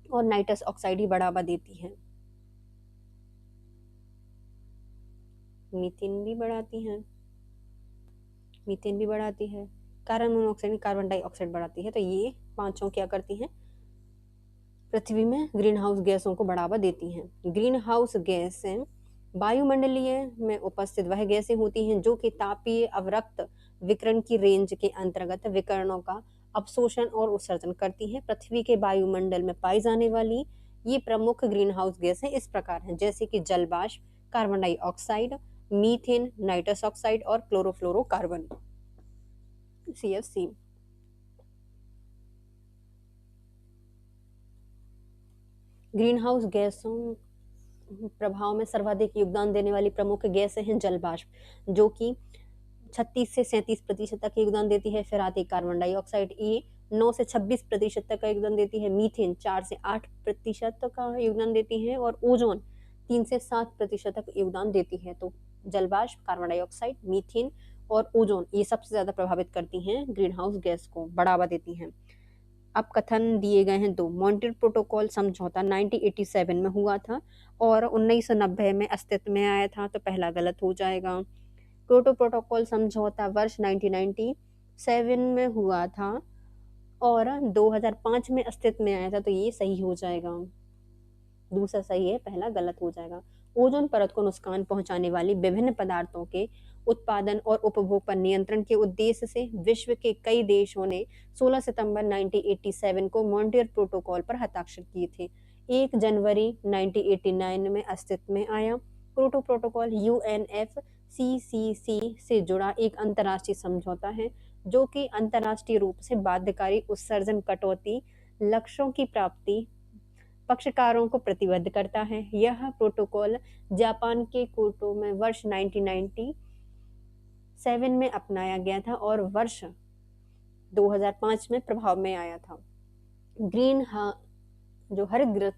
और नाइट्रस ऑक्साइड ही बढ़ावा देती है। मीथेन भी बढ़ाती है, मीथेन भी बढ़ाती है। कार्बन मोनोऑक्साइड, कार्बन डाइऑक्साइड बढ़ाती है। तो ये पांचों क्या करती हैं? पृथ्वी में ग्रीन हाउस गैसों को बढ़ावा देती हैं। ग्रीन हाउस गैसें वायुमंडलीय में उपस्थित वह गैसें होती हैं जो कि तापीय अवरक्त विकिरण की रेंज के अंतर्गत विकिरणों का अवशोषण और उत्सर्जन करती हैं। पृथ्वी के वायुमंडल में पाई जाने वाली ये प्रमुख ग्रीन हाउस गैसें इस प्रकार हैं, जैसे कि जल वाष्प, carbon dioxide, methane, nitrous oxide और क्लोरोफ्लोरोकार्बन CFC। ग्रीन हाउस गैसों प्रभाव में सर्वाधिक योगदान देने वाली प्रमुख गैसें हैं जल वाष्प, जो कि 36 से 37% तक योगदान देती है। फिर आती है कार्बन डाइऑक्साइड, ये 9 से 26% तक का योगदान देती है। मीथेन 4 से 8% तक का योगदान देती है और ओजोन 3 से 7% तक योगदान देती है। तो जल वाष्प, कार्बन डाइऑक्साइड, मीथेन और ओजोन ये सबसे ज्यादा प्रभावित करती हैं, ग्रीन हाउस गैस को बढ़ावा देती हैं। अब कथन दिए गए हैं दो। मॉन्ट्रियल प्रोटोकॉल समझौता 1987 में हुआ था और 1990 में अस्तित्व में आया था, तो पहला गलत हो जाएगा। क्योटो प्रोटोकॉल समझौता वर्ष 1997 में हुआ था और 2005 में अस्तित्व में आया था, तो ये सही हो जाएगा। दूसरा सही है, पहला गलत हो जाएगा। ओजोन परत को नुकसान पहुंचाने वाली विभिन्न पदार्थों के उत्पादन और उपभोग पर नियंत्रण के उद्देश्य से विश्व के कई देशों ने 16 सितंबर 1987 को मॉन्ट्रियल प्रोटोकॉल पर हस्ताक्षर किए थे। 1 जनवरी 1989 में अस्तित्व में आया। क्योटो प्रोटोकॉल UNFCCC से जुड़ा एक अंतर्राष्ट्रीय समझौता है, जो कि अंतर्राष्ट्रीय रूप से बाध्यकारी उत्सर्जन कटौती लक्ष्यों की प्राप्ति पक्षकारों को प्रतिबद्ध करता है। यह प्रोटोकॉल जापान के क्योटो में वर्ष 1997 में अपनाया गया था और वर्ष 2005 में प्रभाव में आया था। जो हरित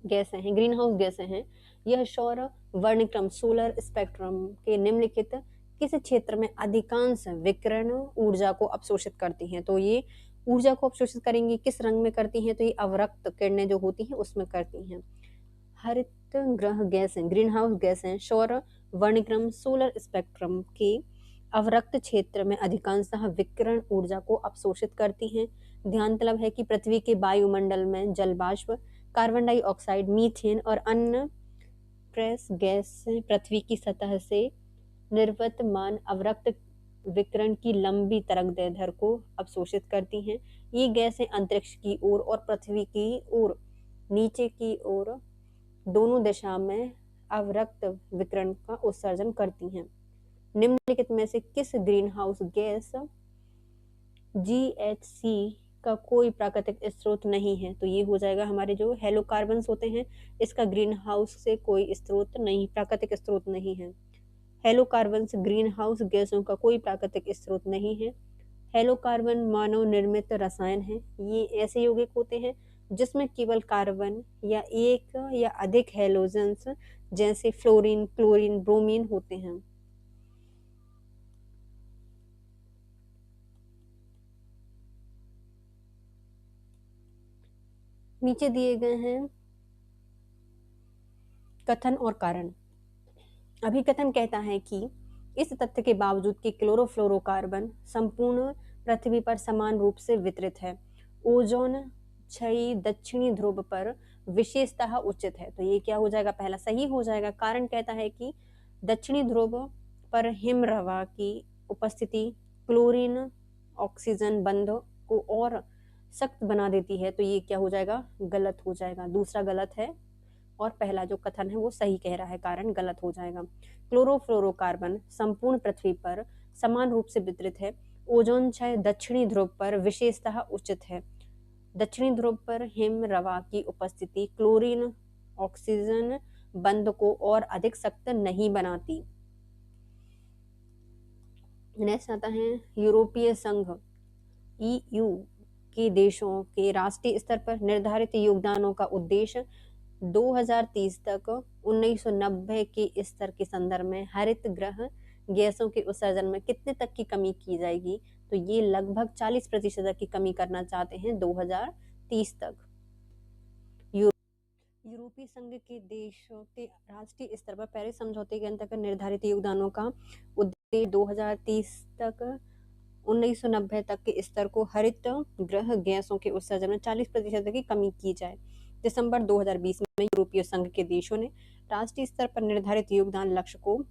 गैसें हैं, ग्रीन हाउस गैसें हैं, यह सौर वर्णक्रम सोलर स्पेक्ट्रम के निम्नलिखित किस क्षेत्र में अधिकांश विकिरण ऊर्जा को अवशोषित करती हैं। तो ये ऊर्जा को अवशोषित करेंगी, किस रंग में करती हैं, तो ये अवरक्त किरणें जो होती हैं उसमें करती हैं। हरित ग्रह गैसें, ग्रीन हाउस गैसें सौर वर्णक्रम सोलर स्पेक्ट्रम के अवरक्त क्षेत्र में अधिकांशतः विकिरण ऊर्जा को अवशोषित करती हैं। ध्यान तलब है कि पृथ्वी के वायुमंडल में जल वाष्प, कार्बन डाइऑक्साइड, मीथेन और अन्य ट्रेस गैस पृथ्वी की सतह से निर्वतमान अवरक्त विकिरण की लंबी तरंगदैर्ध्य को अवशोषित करती हैं। ये गैसें अंतरिक्ष की ओर और पृथ्वी की ओर नीचे की ओर दोनों दिशा में अवरक्त विकिरण का उत्सर्जन करती हैं। निम्नलिखित में से किस ग्रीन हाउस गैस GHC का कोई प्राकृतिक स्रोत नहीं है, तो ये हो जाएगा हमारे जो हेलोकार्बन्स होते हैं, इसका ग्रीन हाउस से कोई स्रोत नहीं, प्राकृतिक स्रोत नहीं है। हेलोकार्बन्स ग्रीन हाउस गैसों का कोई प्राकृतिक स्रोत नहीं है। हेलोकार्बन मानव निर्मित रसायन है। ये ऐसे यौगिक होते हैं जिसमें केवल कार्बन या एक या अधिक हेलोजन्स जैसे फ्लोरीन, क्लोरीन, ब्रोमीन होते हैं। नीचे दिए गए हैं कथन और कारण। अभिकथन कहता है कि इस तथ्य के बावजूद कि क्लोरोफ्लोरोकार्बन संपूर्ण पृथ्वी पर समान रूप से वितरित है, ओजोन क्षय दक्षिणी ध्रुव पर विशेषतः उचित है। तो ये क्या हो जाएगा, पहला सही हो जाएगा। कारण कहता है कि दक्षिणी ध्रुव पर हिमरवा की उपस्थिति क्लोरीन ऑक्सीजन बंध को और सख्त बना देती है, तो ये क्या हो जाएगा, गलत हो जाएगा। दूसरा गलत है और पहला जो कथन है वो सही कह रहा है, कारण गलत हो जाएगा। क्लोरोफ्लोरोकार्बन संपूर्ण पृथ्वी पर समान रूप से वितरित है, ओजोन क्षय दक्षिणी ध्रुव पर विशेषतः उचित है। दक्षिणी ध्रुव पर हिमरवा की उपस्थिति क्लोरीन ऑक्सीजन बंध को और अधिक सख्त नहीं बनाती। नेक्स्ट आता है यूरोपीय संघ EU के देशों के राष्ट्रीय स्तर पर निर्धारित योगदानों का उद्देश्य 2030 तक 1990 के स्तर के संदर्भ में हरित ग्रह गैसों के उत्सर्जन में कितने तक की कमी की जाएगी, तो ये लगभग 40% तक की कमी करना चाहते हैं 2030 तक। यूरोपीय संघ के देशों के राष्ट्रीय स्तर पर पेरिस समझौते के अंतर्गत निर्धारित योगदानों का उद्देश्य 2030 तक 1990 तक के स्तर को हरित ग्रह गैसों के उत्सर्जन में 40% की कमी की जाए। दिसंबर 2020 में यूरोपीय संघ के देशों ने राष्ट्रीय स्तर पर निर्धारित योगदान लक्ष्य को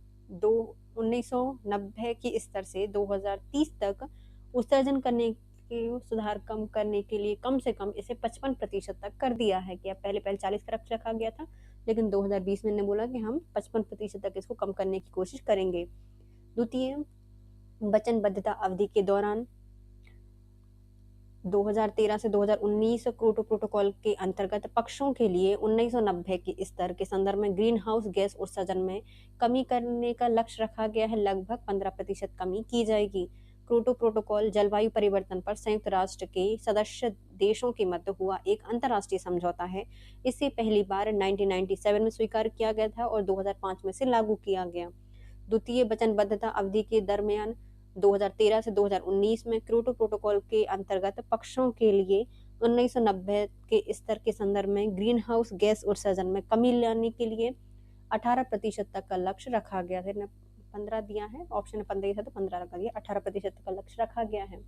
1990 के स्तर से 2030 तक उत्सर्जन करने के सुधार कम करने के लिए कम से कम इसे 55% तक कर दिया है कि अब पहले 40 का रखा गया था, लेकिन 2020 में इन्होंने बोला कि हम 55% तक इसको कम करने की कोशिश करेंगे। द्वितीय, वचनबद्धता अवधि के दौरान 2013 से 2019 क्योटो प्रोटोकॉल के अंतर्गत पक्षों के लिए 1990 के स्तर के संदर्भ में ग्रीन हाउस गैस उत्सर्जन में कमी करने का लक्ष्य रखा गया है। लगभग 15% कमी की जाएगी। क्योटो प्रोटोकॉल जलवायु परिवर्तन पर संयुक्त राष्ट्र के सदस्य देशों के मध्य हुआ एक अंतर्राष्ट्रीय समझौता है। इसे पहली बार 1997 में स्वीकार किया गया था और 2005 में से लागू किया गया। द्वितीय वचनबद्धता अवधि के दरमियान 2013 से 2019 में क्योटो प्रोटोकॉल के अंतर्गत पक्षों के लिए 1990 के स्तर के संदर्भ में ग्रीन हाउस गैस उत्सर्जन में कमी लाने के लिए 18% तक का लक्ष्य रखा गया है। 15 दिया है, ऑप्शन 15 था तो 15 रखा गया, 18% का लक्ष्य रखा गया है।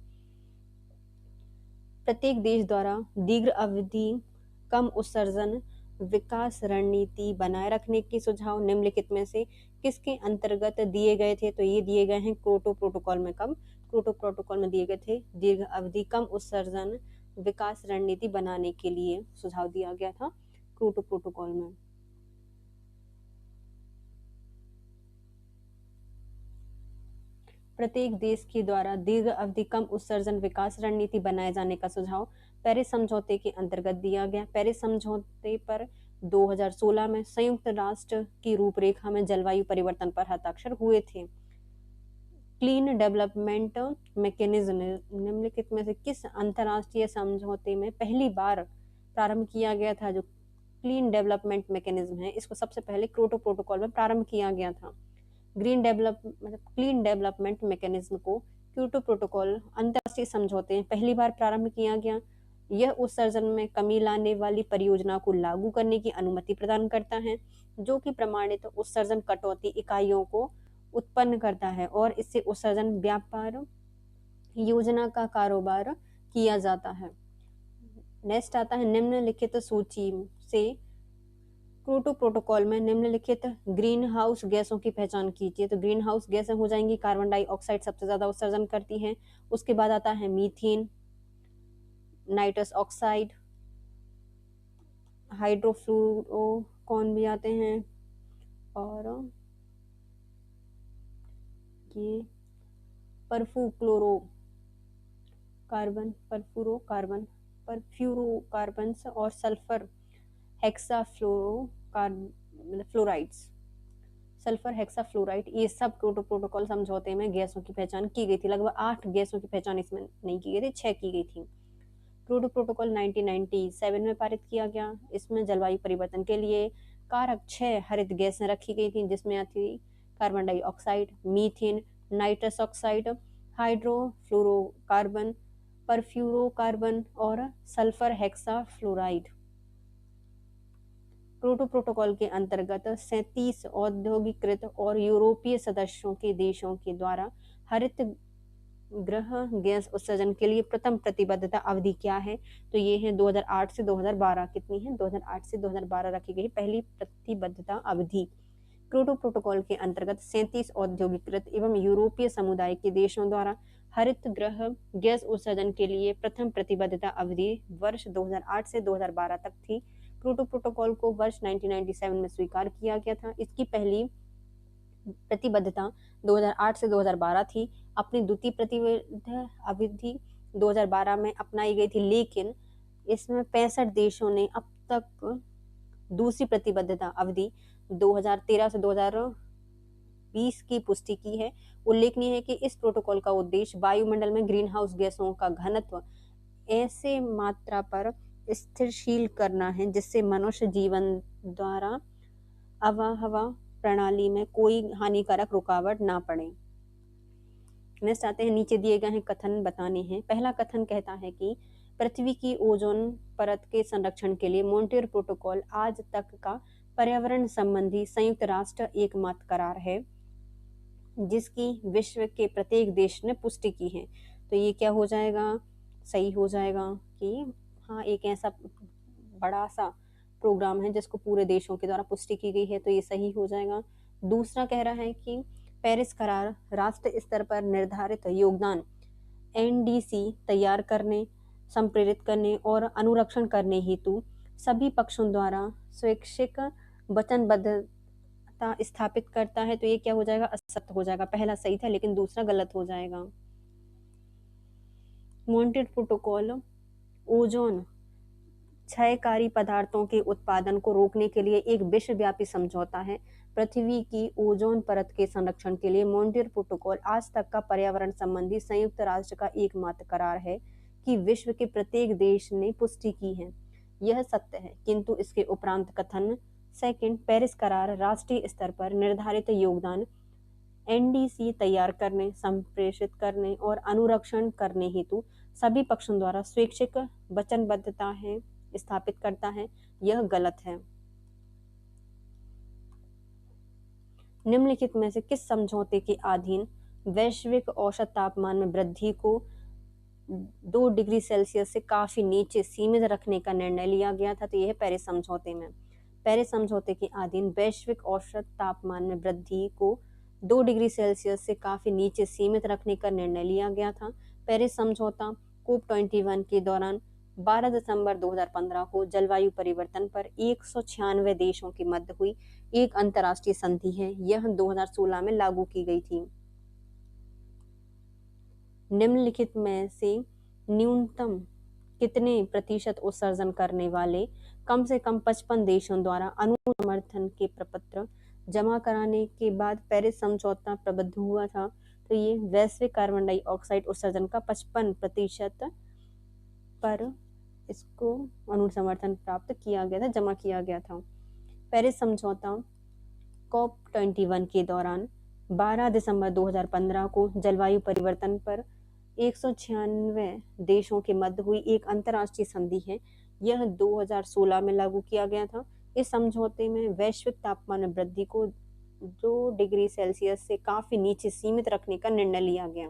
प्रत्येक देश द्वारा दीर्घ अवधि कम उत्सर्जन विकास रणनीति बनाए रखने के सुझाव निम्नलिखित में से किसके अंतर्गत दिए गए थे? तो ये दिए गए हैं क्योटो प्रोटोकॉल में। कब? क्योटो प्रोटोकॉल में दिए गए थे दीर्घ अवधि कम उत्सर्जन विकास रणनीति बनाने के लिए सुझाव दिया गया था क्योटो प्रोटोकॉल में। प्रत्येक देश के द्वारा दीर्घ अवधि कम उत्सर्जन विकास रणनीति बनाए जाने का सुझाव पेरिस समझौते के अंतर्गत दिया गया। पेरिस समझौते पर 2016 में संयुक्त राष्ट्र की रूपरेखा में जलवायु परिवर्तन पर हस्ताक्षर हुए थे। क्लीन डेवलपमेंट मैकेनिज्म निम्नलिखित में से किस अंतर्राष्ट्रीय समझौते में पहली बार प्रारंभ किया गया था? जो क्लीन डेवलपमेंट मैकेनिज्म है, इसको सबसे पहले क्योटो प्रोटोकॉल में प्रारंभ किया गया था। क्लीन डेवलपमेंट मैकेनिज्म को क्योटो प्रोटोकॉल अंतर्राष्ट्रीय समझौते में पहली बार प्रारंभ किया गया। यह उत्सर्जन में कमी लाने वाली परियोजना को लागू करने की अनुमति प्रदान करता है, जो कि प्रमाणित उत्सर्जन कटौती इकाइयों को उत्पन्न करता है और इससे उत्सर्जन व्यापार योजना का कारोबार किया जाता है। नेक्स्ट आता है निम्नलिखित सूची से क्योटो प्रोटोकॉल में निम्नलिखित ग्रीन हाउस गैसों की पहचान कीजिए। तो ग्रीन हाउस गैसें हो जाएंगी, कार्बन डाइऑक्साइड सबसे ज्यादा उत्सर्जन करती है, उसके बाद आता है मीथेन, नाइट्रस ऑक्साइड, हाइड्रोफ्लोरोकार्बन भी आते हैं, और ये परफ्यूरोकार्बन और सल्फर हेक्साफ्लोराइड्स, सल्फर हेक्साफ्लोराइड, ये सब क्योटो प्रोटोकॉल समझौते में गैसों की पहचान की गई थी। लगभग 8 गैसों की पहचान इसमें नहीं की गई थी, 6 की गई थी। क्योटो प्रोटोकॉल 1997 में पारित किया गया। इसमें जलवायु परिवर्तन के लिए कारक 6 हरित गैसें रखी गई थी, जिसमें आती थी carbon dioxide, methane, nitrous oxide, hydrofluorocarbon, perfluorocarbon और सल्फर हेक्साफ्लोराइड। क्योटो प्रोटोकॉल के अंतर्गत 37 औद्योगिकृत और यूरोपीय सदस्यों के देशों के द्वारा हरित गृह गैस उत्सर्जन के लिए प्रथम प्रतिबद्धता अवधि क्या है? तो ये है 2008 से 2012। कितनी है? 2008 से 2012 रखी गई पहली प्रतिबद्धता अवधि। क्योटो प्रोटोकॉल के अंतर्गत 37 औद्योगिकृत एवं यूरोपीय समुदाय के देशों द्वारा हरित गृह गैस उत्सर्जन के लिए प्रथम प्रतिबद्धता अवधि वर्ष 2008 से 2012 तक थी। क्योटो प्रोटोकॉल को वर्ष 1997 में स्वीकार किया गया था। इसकी पहली प्रतिबद्धता 2008 से 2012 थी। अपनी द्वितीय प्रतिबद्धता अवधि 2012 में अपनाई गई थी, लेकिन इसमें 65 देशों ने अब तक दूसरी प्रतिबद्धता अवधि 2013 से 2020 की पुष्टि की है। उल्लेखनीय है कि इस प्रोटोकॉल का उद्देश्य वायुमंडल में ग्रीन हाउस गैसों का घनत्व ऐसे मात्रा पर स्थिरशील करना है जिससे मनुष्य जीवन द्वारा आबोहवा प्रणाली में कोई हानिकारक रुकावट ना पड़े। नेक्स्ट आते हैं, नीचे दिए गए हैं कथन बताने हैं। पहला कथन कहता है कि पृथ्वी की ओजोन परत के संरक्षण के लिए मॉन्ट्रियल प्रोटोकॉल आज तक का पर्यावरण संबंधी संयुक्त राष्ट्र एकमात्र करार है जिसकी विश्व के प्रत्येक देश ने पुष्टि की है। तो ये क्या हो जाएगा? सही हो जाएगा कि हाँ, एक ऐसा बड़ा सा प्रोग्राम है जिसको पूरे देशों के द्वारा पुष्टि की गई है, तो ये सही हो जाएगा। दूसरा कह रहा है कि पेरिस करार राष्ट्र स्तर पर निर्धारित योगदान एनडीसी तैयार करने, संप्रेरित करने और अनुरक्षण करने हेतु सभी पक्षों द्वारा स्वैच्छिक वचनबद्धता स्थापित करता है। तो ये क्या हो जाएगा, असत्य हो जाएगा। पहला सही था लेकिन दूसरा गलत हो जाएगा। मॉन्ट्रियल प्रोटोकॉल ओजोन क्षयकारी पदार्थों के उत्पादन को रोकने के लिए एक विश्वव्यापी समझौता है। पृथ्वी की ओजोन परत के संरक्षण के लिए मॉन्ट्रियल प्रोटोकॉल आज तक का पर्यावरण संबंधी संयुक्त राष्ट्र का एकमात्र करार है कि विश्व के प्रत्येक देश ने पुष्टि की है। यह सत्य है, किंतु इसके उपरांत कथन सेकंड, पेरिस करार राष्ट्रीय स्तर पर निर्धारित योगदान एनडीसी तैयार करने, संप्रेषित करने और अनुरक्षण करने हेतु सभी पक्षों द्वारा स्वैच्छिक वचनबद्धता है स्थापित करता है। यह गलत है। निम्नलिखित में से किस समझौते के अधीन वैश्विक औसत तापमान में वृद्धि को 2 डिग्री सेल्सियस से काफी नीचे सीमित रखने का निर्णय लिया गया था? तो यह पेरिस समझौते में। पेरिस समझौते के अधीन वैश्विक औसत तापमान में वृद्धि को 2 डिग्री सेल्सियस से काफी नीचे सीमित रखने का निर्णय लिया गया था। पेरिस समझौता COP21 के दौरान 12 दिसंबर 2015 को जलवायु परिवर्तन पर 196 देशों के मध्य हुई एक अंतर्राष्ट्रीय संधि है। यह 2016 में लागू की गई थी। निम्नलिखित में से न्यूनतम कितने प्रतिशत उत्सर्जन करने वाले कम से कम 55 देशों द्वारा अनुसमर्थन के प्रपत्र जमा कराने के बाद पेरिस समझौता प्रबद्ध हुआ था? तो ये वैश्विक कार्बन डाइऑक्साइड उत्सर्जन का 55% पर इसको अनुसमर्थन प्राप्त किया गया था, जमा किया गया था। पेरिस समझौता COP21 के दौरान 12 दिसंबर 2015 को जलवायु परिवर्तन पर 196 देशों के मध्य हुई एक अंतर्राष्ट्रीय संधि है। यह 2016 में लागू किया गया था। इस समझौते में वैश्विक तापमान में वृद्धि को 2 डिग्री सेल्सियस से काफी नीचे सीमित रखने का निर्णय लिया गया,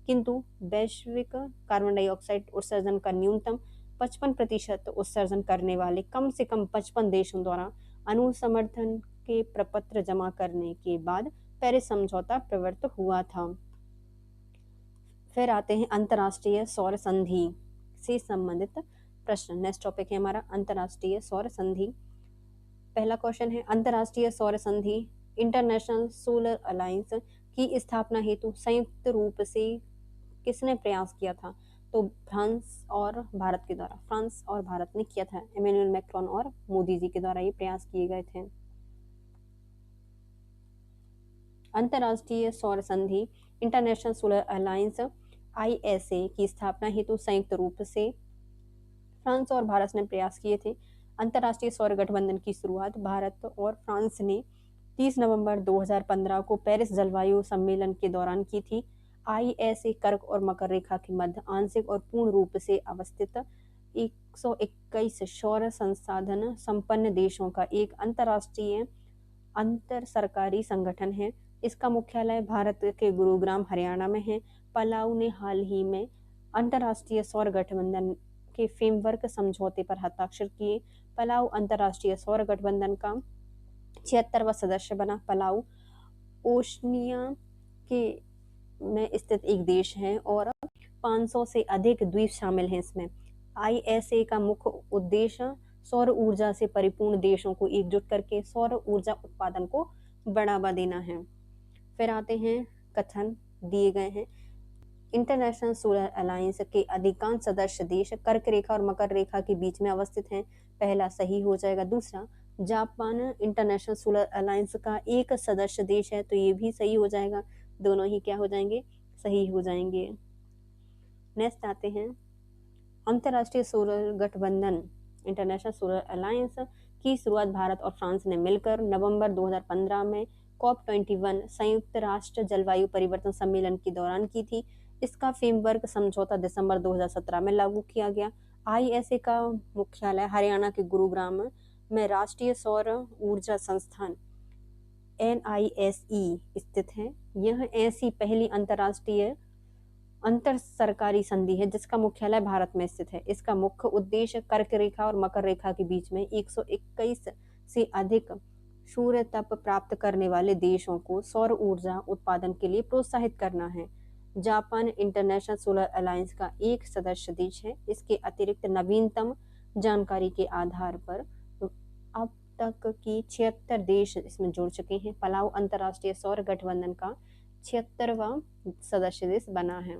किंतु वैश्विक कार्बन डाइऑक्साइड उत्सर्जन का न्यूनतम 55% उत्सर्जन करने वाले कम से कम 55 देशों द्वारा अनुसमर्थन के प्रपत्र जमा करने के बाद पेरिस समझौता प्रवर्त हुआ था। फिर आते हैं अंतर्राष्ट्रीय सौर संधि से संबंधित प्रश्न। नेक्स्ट टॉपिक है हमारा अंतर्राष्ट्रीय सौर संधि। पहला क्वेश्चन है, अंतर्राष्ट्रीय सौर संधि इंटरनेशनल सोलर अलायंस की स्थापना हेतु संयुक्त रूप से किसने प्रयास किया था? तो फ्रांस और भारत के द्वारा। फ्रांस और भारत ने किया था। इमैनुअल मैक्रोन और मोदी जी के द्वारा ये प्रयास किए गए थे। अंतर्राष्ट्रीय सौर संधि इंटरनेशनल सोलर अलायंस ISA की स्थापना हेतु संयुक्त रूप से फ्रांस और भारत ने प्रयास किए थे। अंतर्राष्ट्रीय सौर गठबंधन की शुरुआत भारत और फ्रांस ने 30 नवंबर 2015 को पेरिस जलवायु सम्मेलन के दौरान की थी। ISA कर्क और मकर रेखा के मध्य आंशिक और पूर्ण रूप से अवस्थित 121 सौर संसाधन संपन्न देशों का एक अंतर्राष्ट्रीय अंतर सरकारी संगठन है। इसका मुख्यालय भारत के गुरुग्राम हरियाणा में है। पलाऊ ने हाल ही में अंतर्राष्ट्रीय सौर गठबंधन के फ्रेमवर्क समझौते पर हस्ताक्षर किए। पलाऊ अंतर्राष्ट्रीय सौर गठबंधन का 76वां सदस्य बना। पलाऊ ओशनिया के में स्थित एक देश है और 500 से अधिक द्वीप शामिल हैं इसमें। ISA का मुख्य उद्देश्य सौर ऊर्जा से परिपूर्ण देशों को एकजुट करके सौर ऊर्जा उत्पादन को बढ़ावा देना है। फिर आते हैं कथन दिए गए हैं। इंटरनेशनल सोलर अलायंस के अधिकांश सदस्य देश कर्क रेखा और मकर रेखा के बीच में अवस्थित हैं। पहला सही हो जाएगा। दूसरा, जापान इंटरनेशनल सोलर अलायंस का एक सदस्य देश है, तो ये भी सही हो जाएगा। दोनों ही क्या हो जाएंगे, सही हो जाएंगे। नेक्स्ट आते हैं अंतर्राष्ट्रीय सोलर गठबंधन इंटरनेशनल सोलर अलायंस की शुरुआत भारत और फ्रांस ने मिलकर नवंबर 2015 में COP21 संयुक्त राष्ट्र जलवायु परिवर्तन सम्मेलन के दौरान की थी। इसका फ्रेमवर्क समझौता दिसंबर 2017 में लागू किया गया। ISA का मुख्यालय हरियाणा के गुरुग्राम में राष्ट्रीय सौर ऊर्जा संस्थान NISE स्थित है। यह ऐसी पहली अंतर्राष्ट्रीय अंतर सरकारी संधि है जिसका मुख्यालय भारत में स्थित है। इसका मुख्य उद्देश्य कर्क रेखा और मकर रेखा के बीच में 121 से अधिक सूर्य तप प्राप्त करने वाले देशों को सौर ऊर्जा उत्पादन के लिए प्रोत्साहित करना है। जापान इंटरनेशनल सोलर अलायंस का एक सदस्य देश है। इसके अतिरिक्त नवीनतम जानकारी के आधार पर अब तक की 76 देश इसमें जुड़ चुके हैं। पलाऊ अंतर्राष्ट्रीय सौर गठबंधन का 76वां सदस्य देश बना है।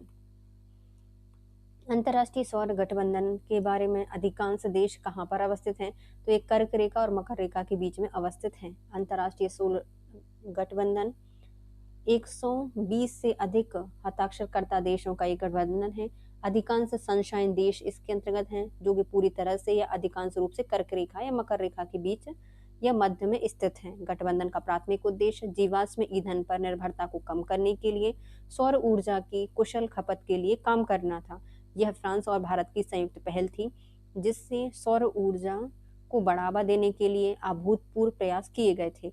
अंतर्राष्ट्रीय सौर गठबंधन के बारे में अधिकांश देश कहाँ पर अवस्थित हैं? तो एक कर्क रेखा और मकर रेखा के बीच में अवस्थित हैं। अंतर्राष्ट्रीय सौर गठबंधन 120 से अधिक हस्ताक्षरकर्ता देशों का एक गठबंधन है। अधिकांश सनशाइन देश इसके अंतर्गत हैं, जो कि पूरी तरह से या अधिकांश रूप से कर्क रेखा या मकर रेखा के बीच या मध्य में स्थित हैं। गठबंधन का प्राथमिक उद्देश्य जीवाश्म ईंधन पर निर्भरता को कम करने के लिए सौर ऊर्जा की कुशल खपत के लिए काम करना था। यह फ्रांस और भारत की संयुक्त पहल थी, जिससे सौर ऊर्जा को बढ़ावा देने के लिए अभूतपूर्व प्रयास किए गए थे।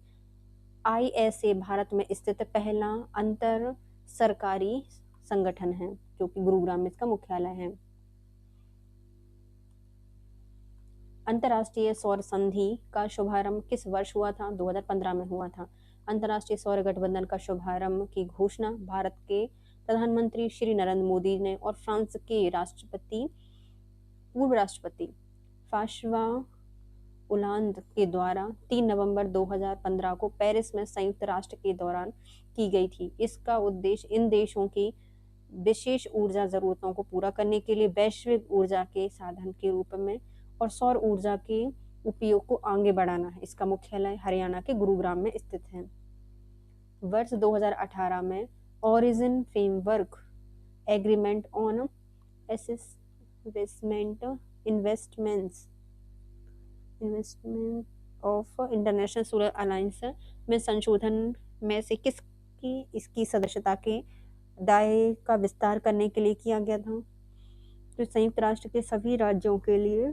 ISA भारत में स्थित पहला अंतर सरकारी संगठन है, जो कि गुरुग्राम में इसका मुख्यालय है। अंतर्राष्ट्रीय सौर संधि का शुभारंभ किस वर्ष हुआ था? 2015 में हुआ था। अंतर्राष्ट्रीय सौर गठबंधन का शुभारंभ की घोषणा भारत के प्रधानमंत्री श्री नरेंद्र मोदी ने और फ्रांस के पूर्व राष्ट्रपति फास्वा उलांद के द्वारा 3 नवंबर 2015 को पेरिस में संयुक्त राष्ट्र के दौरान की गई थी। इसका उद्देश्य इन देशों की विशेष ऊर्जा जरूरतों को पूरा करने के लिए वैश्विक ऊर्जा के साधन के रूप में और सौर ऊर्जा के उपयोग को आगे बढ़ाना है। इसका मुख्यालय हरियाणा के गुरुग्राम में स्थित है। वर्ष 2018 में origin framework agreement on investment of international solar alliance में संशोधन में से किसकी इसकी सदस्यता के दायरे का विस्तार करने के लिए किया गया था? तो संयुक्त राष्ट्र के सभी राज्यों के लिए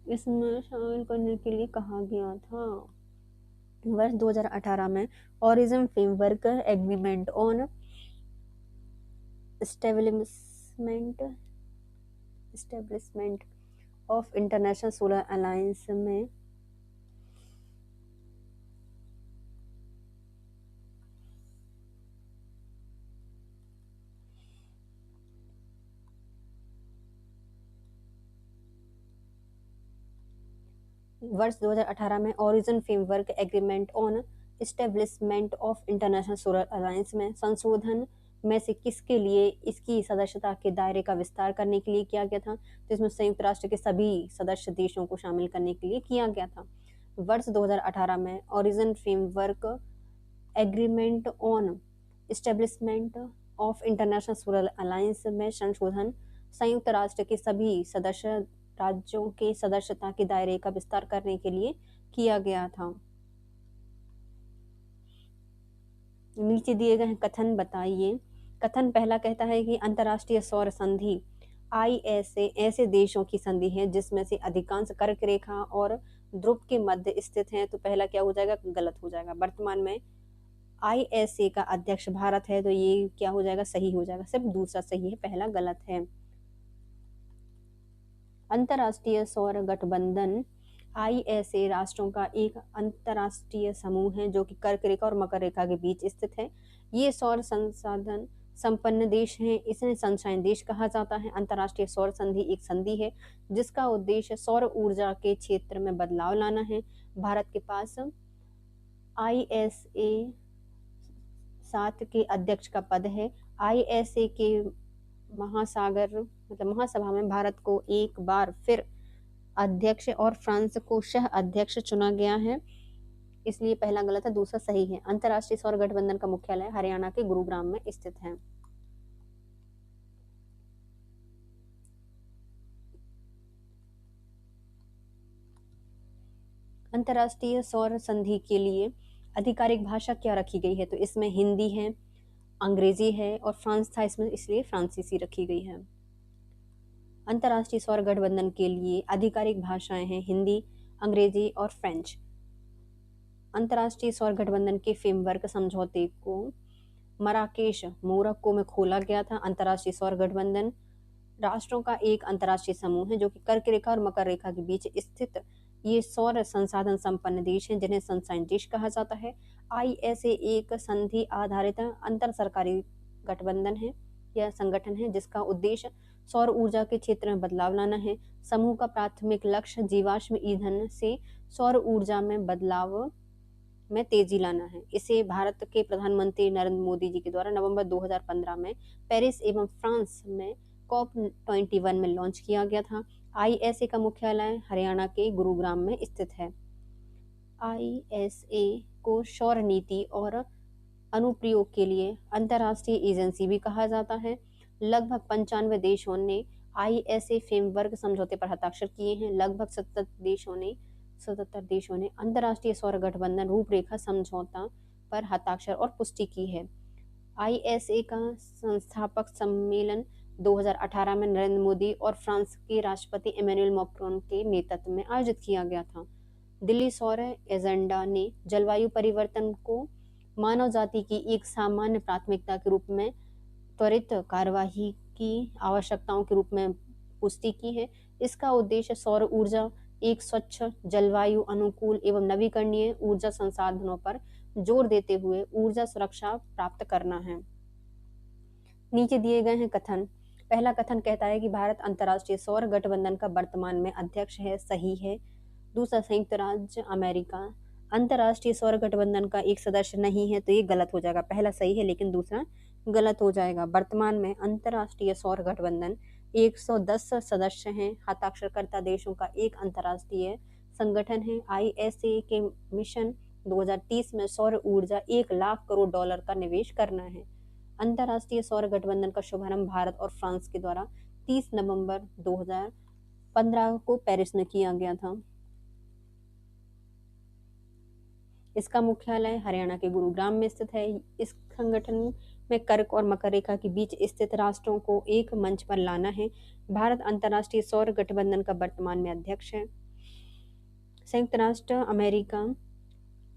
इसमें शामिल करने के लिए कहा गया था। वर्ष 2018 में origin framework agreement on establishment of international solar alliance में वर्ष 2018 में origin framework agreement on establishment of international solar alliance में संशोधन में से किसके लिए इसकी सदस्यता के दायरे का विस्तार करने के लिए किया गया था? तो इसमें संयुक्त राष्ट्र के सभी सदस्य देशों को शामिल करने के लिए किया गया था। वर्ष 2018 में origin framework agreement on establishment of international solar alliance में संशोधन संयुक्त राष्ट्र के सभी सदस्य राज्यों के सदस्यता के दायरे का विस्तार करने के लिए किया गया था। नीचे दिए गए कथन बताइए। कथन पहला कहता है कि अंतर्राष्ट्रीय सौर संधि ISA ऐसे देशों की संधि है जिसमें से अधिकांश कर्क रेखा और ध्रुव के मध्य स्थित हैं। तो पहला क्या हो जाएगा? गलत हो जाएगा। वर्तमान में ISA का अध्यक्ष भारत है, तो ये क्या हो जाएगा? सही हो जाएगा। सिर्फ दूसरा सही है, पहला गलत है। अंतर्राष्ट्रीय सौर गठबंधन ISA राष्ट्रों का एक अंतर्राष्ट्रीय समूह है जो कि कर्क रेखा और मकर रेखा के बीच स्थित है। ये सौर संसाधन संपन्न देश हैं। इसे सनशाइन देश कहा जाता है। अंतर्राष्ट्रीय सौर संधि एक संधि है जिसका उद्देश्य सौर ऊर्जा के क्षेत्र में बदलाव लाना है। भारत के पास ISA 7 के अध्यक्ष का पद है। ISA के महासभा में भारत को एक बार फिर अध्यक्ष और फ्रांस को सह अध्यक्ष चुना गया है, इसलिए पहला गलत है, दूसरा सही है। अंतर्राष्ट्रीय सौर गठबंधन का मुख्यालय हरियाणा के गुरुग्राम में स्थित है। अंतर्राष्ट्रीय सौर संधि के लिए आधिकारिक भाषा क्या रखी गई है? तो इसमें हिंदी है, अंग्रेजी है और फ्रांस था इसमें, इसलिए फ्रांसीसी रखी गई है। अंतर्राष्ट्रीय सौर गठबंधन के लिए आधिकारिक भाषाएं हैं हिंदी, अंग्रेजी और फ्रेंच। अंतर्राष्ट्रीय सौर गठबंधन के फ्रेमवर्क समझौते को मराकेश मोरक्को में खोला गया था। अंतर्राष्ट्रीय सौर गठबंधन राष्ट्रों का एक अंतर्राष्ट्रीय समूह है जो कि कर्क रेखा और मकर रेखा के बीच स्थित ये सौर संसाधन संपन्न देश हैं जिन्हें सनशाइन देश कहा जाता है। आईएसए एक संधि आधारित अंतर सरकारी गठबंधन है या संगठन है जिसका उद्देश्य सौर ऊर्जा के क्षेत्र में बदलाव लाना है। समूह का प्राथमिक लक्ष्य जीवाश्म ईंधन से सौर ऊर्जा में बदलाव में तेजी लाना है। इसे भारत के प्रधानमंत्री नरेंद्र मोदी जी के द्वारा नवंबर 2015 में पेरिस एवं फ्रांस में कॉप 21 में लॉन्च किया गया था। आईएसए का मुख्यालय हरियाणा के गुरुग्राम में स्थित है। आईएसए को सौर नीति और अनुप्रयोग के लिए अंतर्राष्ट्रीय एजेंसी भी कहा जाता है। लगभग 95 देशों ने आईएसए फ्रेमवर्क समझौते पर हस्ताक्षर किए हैं। लगभग 77 देशों ने अंतर्राष्ट्रीय सौर गठबंधन रूपरेखा समझौता पर हस्ताक्षर और पुष्टि की है। आईएसए का संस्थापक सम्मेलन 2018 में नरेंद्र मोदी और फ्रांस के राष्ट्रपति इमैनुअल मैक्रोन के नेतृत्व में आयोजित किया गया था। दिल्ली सौर एजेंडा ने जलवायु परिवर्तन को मानव जाति की एक सामान्य प्राथमिकता के रूप में त्वरित कार्यवाही की आवश्यकताओं के रूप में पुष्टि की है। इसका उद्देश्य सौर ऊर्जा, एक स्वच्छ, जलवायु अनुकूल एवं नवीकरणीय ऊर्जा संसाधनों पर जोर देते हुए ऊर्जा सुरक्षा प्राप्त करना है। नीचे दिए गए हैं कथन। पहला कथन कहता है कि भारत अंतर्राष्ट्रीय सौर गठबंधन का वर्तमान में अध्यक्ष है, सही है। दूसरा, संयुक्त राज्य अमेरिका अंतर्राष्ट्रीय सौर गठबंधन का एक सदस्य नहीं है, तो ये गलत हो जाएगा। पहला सही है लेकिन दूसरा गलत हो जाएगा। वर्तमान में अंतर्राष्ट्रीय सौर गठबंधन 110 सदस्य हैं। हस्ताक्षरकर्ता देशों का एक अंतर्राष्ट्रीय संगठन है। आईएसए के मिशन 2030 में सौर ऊर्जा $1 लाख करोड़ का निवेश करना है। अंतर्राष्ट्रीय सौर गठबंधन का शुभारंभ भारत और फ्रांस के द्वारा 30 नवंबर 2015 को पेरिस में किया गया था। इसका मुख्यालय हरियाणा के गुरुग्राम में स्थित है। इस संगठन में कर्क और मकर रेखा के बीच स्थित राष्ट्रों को एक मंच पर लाना है। भारत अंतर्राष्ट्रीय सौर गठबंधन का वर्तमान में अध्यक्ष है। संयुक्त राष्ट्र अमेरिका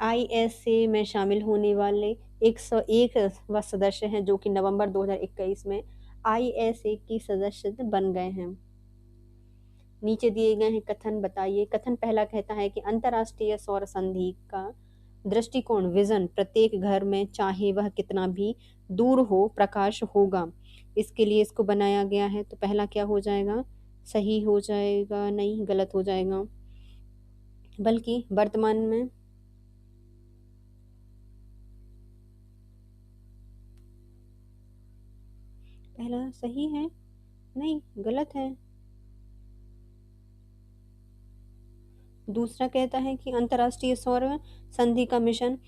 आईएसए में शामिल होने वाले 101 सदस्य हैं जो कि नवंबर 2021 में आईएसए की सदस्य बन गए हैं। नीचे दिए गए हैं कथन, बताइए। कथन पहला कहता है कि अंतर्राष्ट्रीय सौर संधि का दृष्टिकोण, विजन प्रत्येक घर में चाहे वह कितना भी दूर हो प्रकाश होगा, इसके लिए इसको बनाया गया है। तो पहला क्या हो जाएगा? सही हो जाएगा, नहीं गलत हो जाएगा। बल्कि वर्तमान में पहला सही है, नहीं गलत है। दूसरा कहता है कि अंतर्राष्ट्रीय सौर संधि का मिशन,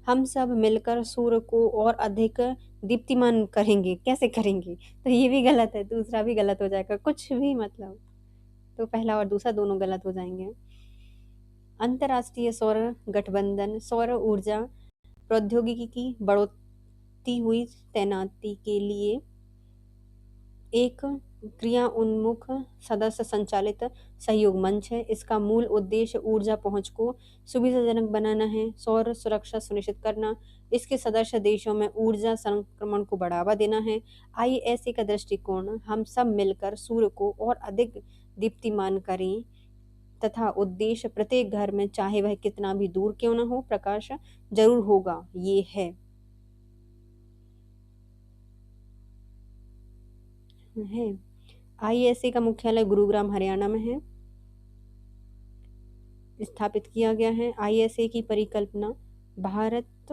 हम सब मिलकर सूर्य को और अधिक दीप्तिमान करेंगे। कैसे करेंगे? तो ये भी गलत है, दूसरा भी गलत हो जाएगा, कुछ भी मतलब। तो पहला और दूसरा दोनों गलत हो जाएंगे। अंतर्राष्ट्रीय सौर गठबंधन सौर ऊर्जा प्रौद्योगिकी की बढ़ती हुई तैनाती के लिए एक क्रिया उन्मुख सदस्य संचालित सहयोग मंच है। इसका मूल उद्देश्य ऊर्जा पहुंच को सुविधाजनक बनाना है, सौर सुरक्षा सुनिश्चित करना, इसके सदस्य देशों में ऊर्जा संक्रमण को बढ़ावा देना है। आईएसए का दृष्टिकोण, हम सब मिलकर सूर्य को और अधिक दीप्तिमान करें तथा उद्देश्य प्रत्येक घर में चाहे वह कितना भी दूर क्यों न हो प्रकाश जरूर होगा, ये है। आईएसए का मुख्यालय गुरुग्राम हरियाणा में है, स्थापित किया गया है। आईएसए की परिकल्पना भारत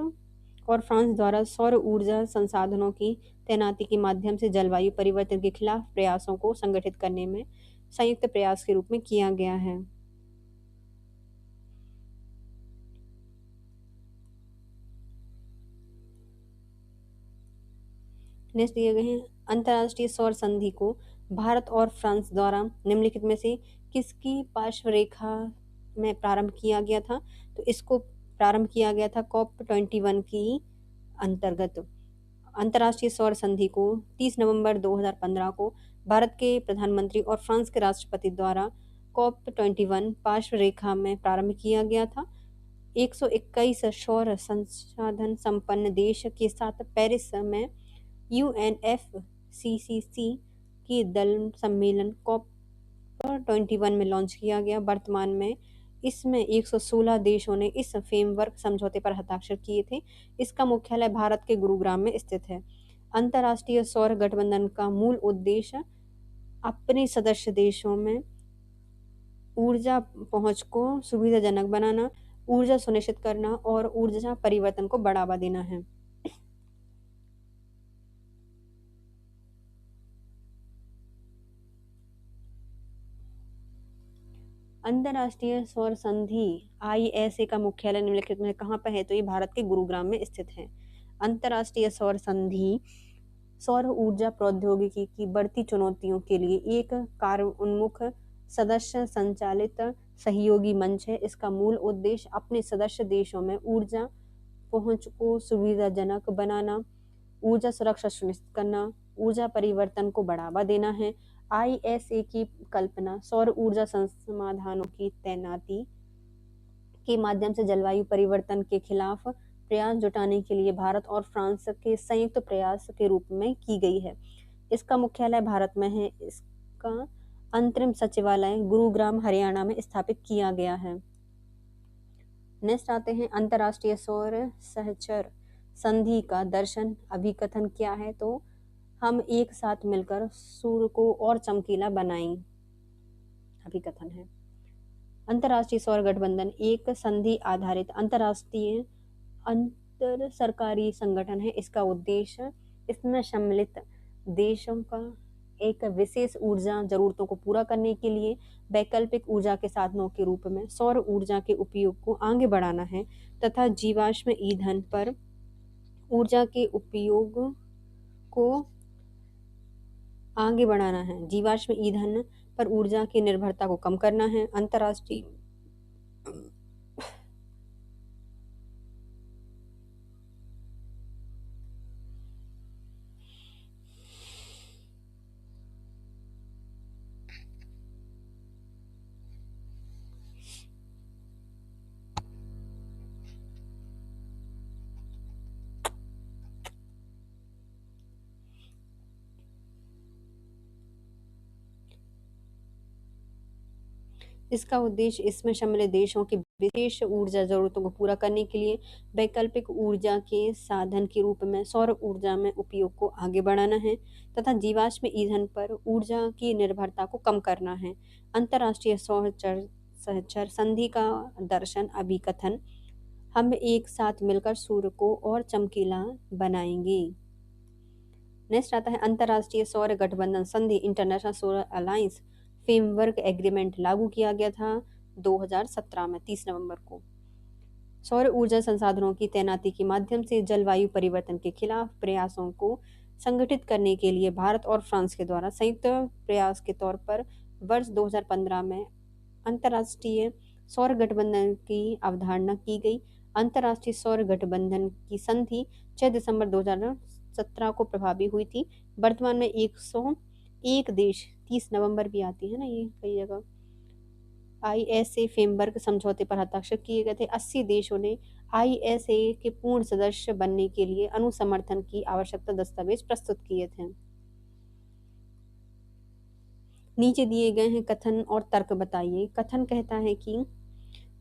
और फ्रांस द्वारा सौर ऊर्जा संसाधनों की तैनाती के माध्यम से जलवायु परिवर्तन के खिलाफ प्रयासों को संगठित करने में संयुक्त प्रयास के रूप में किया गया है। नेक्स्ट दिए गए हैं, अंतर्राष्ट्रीय सौर संधि को भारत और फ्रांस द्वारा निम्नलिखित में से किसकी पार्श्व रेखा में प्रारंभ किया गया था? तो इसको प्रारंभ किया गया था कॉप 21 की अंतर्गत। अंतर्राष्ट्रीय सौर संधि को 30 नवंबर 2015 को भारत के प्रधानमंत्री और फ्रांस के राष्ट्रपति द्वारा कॉप 21 पार्श्व रेखा में प्रारंभ किया गया था। 121 सौर संसाधन संपन्न देश के साथ पेरिस में UNFCCC की दल सम्मेलन कॉप 21 में लॉन्च किया गया। वर्तमान में इसमें 116 देशों ने इस फ्रेमवर्क समझौते पर हस्ताक्षर किए थे। इसका मुख्यालय भारत के गुरुग्राम में स्थित है। अंतर्राष्ट्रीय सौर गठबंधन का मूल उद्देश्य अपने सदस्य देशों में ऊर्जा पहुंच को सुविधाजनक बनाना, ऊर्जा सुनिश्चित करना और ऊर्जा परिवर्तन को बढ़ावा देना है। अंतर्राष्ट्रीय सौर संधि ISA का मुख्यालय निम्नलिखित में कहाँ पर है? तो ये भारत के गुरुग्राम में स्थित है। अंतर्राष्ट्रीय सौर संधि सौर ऊर्जा प्रौद्योगिकी की बढ़ती चुनौतियों के लिए एक कार्य उन्मुख सदस्य संचालित सहयोगी मंच है। इसका मूल उद्देश्य अपने सदस्य देशों में ऊर्जा पहुंच को सुविधाजनक बनाना, ऊर्जा सुरक्षा सुनिश्चित करना, ऊर्जा परिवर्तन को बढ़ावा देना है। ISA की कल्पना सौर ऊर्जा समाधानों की तैनाती के माध्यम से जलवायु परिवर्तन के खिलाफ प्रयास जुटाने के लिए भारत और फ्रांस के संयुक्त प्रयास के रूप में की गई है। इसका मुख्यालय भारत में है। इसका अंतरिम सचिवालय गुरुग्राम हरियाणा में स्थापित किया गया है। नेक्स्ट आते हैं अंतर्राष्ट्रीय सौर सहचर संधि का दर्शन अभिकथन क्या है? तो हम एक साथ मिलकर सूर्य को और चमकीला बनाएं, अभिकथन है। अंतर्राष्ट्रीय सौर गठबंधन एक संधि आधारित अंतर्राष्ट्रीय अंतर सरकारी संगठन है। इसका उद्देश्य इसमें सम्मिलित देशों का एक विशेष ऊर्जा जरूरतों को पूरा करने के लिए वैकल्पिक ऊर्जा के साधनों के रूप में सौर ऊर्जा के उपयोग को आगे बढ़ाना है तथा जीवाश्म ईंधन पर ऊर्जा के उपयोग को आगे बढ़ाना है। जीवाश्म ईंधन पर ऊर्जा की निर्भरता को कम करना है। अंतर्राष्ट्रीय इसका उद्देश्य इसमें शामिल देशों की विशेष ऊर्जा जरूरतों को पूरा करने के लिए वैकल्पिक ऊर्जा के साधन के रूप में सौर ऊर्जा में उपयोग को आगे बढ़ाना है तथा जीवाश्म ईंधन पर ऊर्जा की निर्भरता को कम करना है। अंतर्राष्ट्रीय सौर सहचर संधि का दर्शन अभिकथन हम एक साथ मिलकर सूर्य को और चमकीला बनाएंगे। नेक्स्ट आता है अंतर्राष्ट्रीय सौर गठबंधन संधि international solar alliance framework agreement लागू किया गया था 2017 में 30 नवंबर को। सौर ऊर्जा संसाधनों की तैनाती के माध्यम से जलवायु परिवर्तन के खिलाफ प्रयासों को संगठित करने के लिए भारत और फ्रांस के द्वारा संयुक्त प्रयास के तौर पर वर्ष 2015 में अंतर्राष्ट्रीय सौर गठबंधन की अवधारणा की गई। अंतर्राष्ट्रीय सौर गठबंधन की संधि 6 दिसंबर 2017 को प्रभावी हुई थी। वर्तमान में 101 देश 30 नवंबर भी आती है ना ये कई जगह ISA फ्रेमवर्क समझौते पर हस्ताक्षर किए गए थे। 80 देशों ने ISA के पूर्ण सदस्य बनने के लिए अनुसमर्थन की आवश्यकता दस्तावेज प्रस्तुत किए थे। नीचे दिए गए हैं कथन और तर्क बताइए। कथन कहता है कि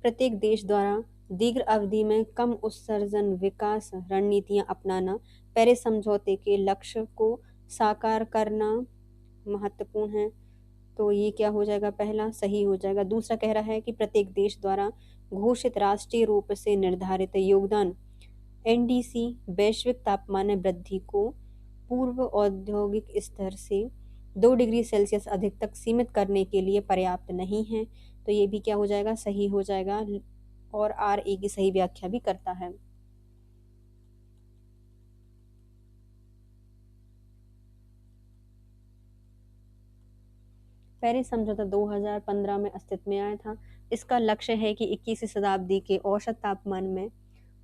प्रत्येक देश द्वारा दीर्घ अवधि में कम उत्सर्जन विकास रणनीतियां अपनाना पेरिस समझौते के लक्ष्य को साकार करना महत्वपूर्ण है। तो ये क्या हो जाएगा? पहला सही हो जाएगा। दूसरा कह रहा है कि प्रत्येक देश द्वारा घोषित राष्ट्रीय रूप से निर्धारित योगदान NDC वैश्विक तापमान में वृद्धि को पूर्व औद्योगिक स्तर से 2 डिग्री सेल्सियस अधिक तक सीमित करने के लिए पर्याप्त नहीं है। तो ये भी क्या हो जाएगा? सही हो जाएगा और RA की सही व्याख्या भी करता है। पेरिस समझौता 2015 में अस्तित्व में आया था। इसका लक्ष्य है कि 21वीं शताब्दी के औसत तापमान में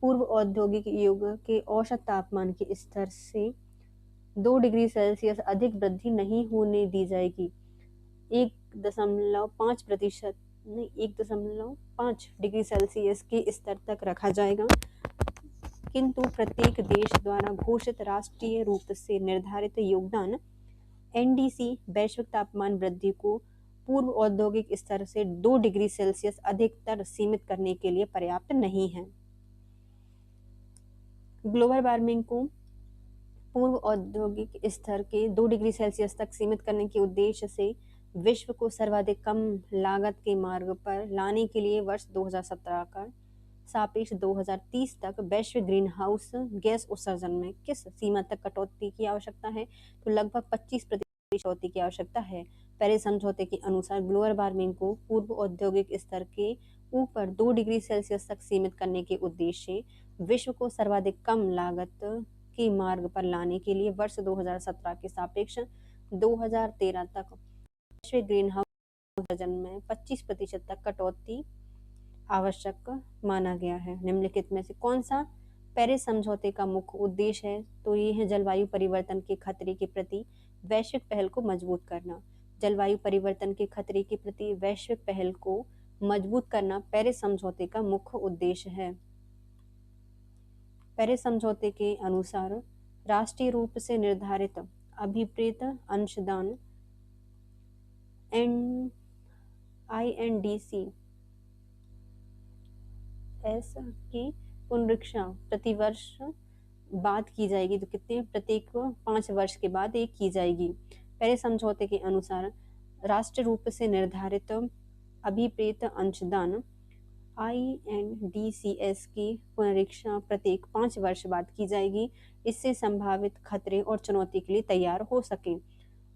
पूर्व औद्योगिक युग के औसत तापमान के स्तर से 2 डिग्री सेल्सियस अधिक वृद्धि नहीं होने दी जाएगी। 1.5% नहीं 1.5 डिग्री सेल्सियस के स्तर तक रखा जाएगा, किंतु प्रत्येक देश द्वारा घोषित राष्ट्रीय रूप से निर्धारित योगदान NDC वैश्विक तापमान वृद्धि को पूर्व औद्योगिक स्तर से 2 डिग्री सेल्सियस अधिकतर सीमित करने के लिए पर्याप्त नहीं है। ग्लोबल वार्मिंग को पूर्व औद्योगिक स्तर के 2 डिग्री सेल्सियस तक सीमित करने के उद्देश्य से विश्व को सर्वाधिक कम लागत के मार्ग पर लाने के लिए वर्ष 2017 का सापेक्ष 2030 तक वैश्विक ग्रीन हाउस गैस उत्सर्जन में किस सीमा तक कटौती की आवश्यकता है? तो लगभग 25% कटौती की आवश्यकता है। पेरिस समझौते के अनुसार ग्लोबल वार्मिंग को पूर्व औद्योगिक स्तर के ऊपर 2 डिग्री सेल्सियस तक सीमित करने के उद्देश्य से विश्व को सर्वाधिक कम लागत के मार्ग पर लाने के लिए वर्ष 2017 के सापेक्ष 2013 तक वैश्विक ग्रीन हाउस उत्सर्जन में 25% तक कटौती आवश्यक माना गया है। निम्नलिखित में से कौन सा पेरिस समझौते का मुख्य उद्देश्य है? तो ये है जलवायु परिवर्तन के खतरे के प्रति वैश्विक पहल को मजबूत करना। जलवायु परिवर्तन के खतरे के प्रति वैश्विक पहल को मजबूत करना पेरिस समझौते का मुख्य उद्देश्य है। पेरिस समझौते के अनुसार राष्ट्रीय रूप से निर्धारित अभिप्रेत अंशदान INDC की पुनरीक्षा प्रतिवर्ष बाद की जाएगी। तो कितने प्रत्येक 5 वर्ष के बाद एक की जाएगी। पेरिस समझौते के अनुसार राष्ट्र रूप से निर्धारित अभिप्रेत अंशदान INDCS की पुनरीक्षा प्रत्येक 5 वर्ष बाद की जाएगी। इससे संभावित खतरे और चुनौती के लिए तैयार हो सके।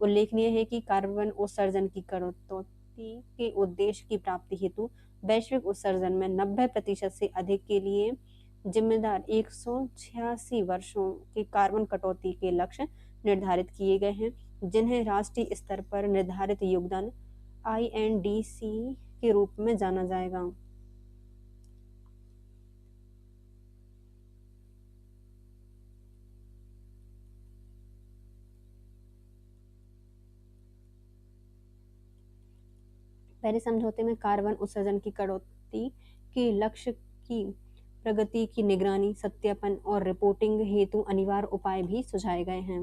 उल्लेखनीय है कि कार्बन उत्सर्जन की कटौती के उद्देश्य की प्राप्ति हेतु वैश्विक उत्सर्जन में 90% से अधिक के लिए जिम्मेदार 186 वर्षों के कार्बन कटौती के लक्ष्य निर्धारित किए गए हैं, जिन्हें राष्ट्रीय स्तर पर निर्धारित योगदान INDC के रूप में जाना जाएगा। पेरिस समझौते में कार्बन उत्सर्जन की कटौती के लक्ष्य की प्रगति की निगरानी, सत्यापन और रिपोर्टिंग हेतु अनिवार्य उपाय भी सुझाए गए हैं।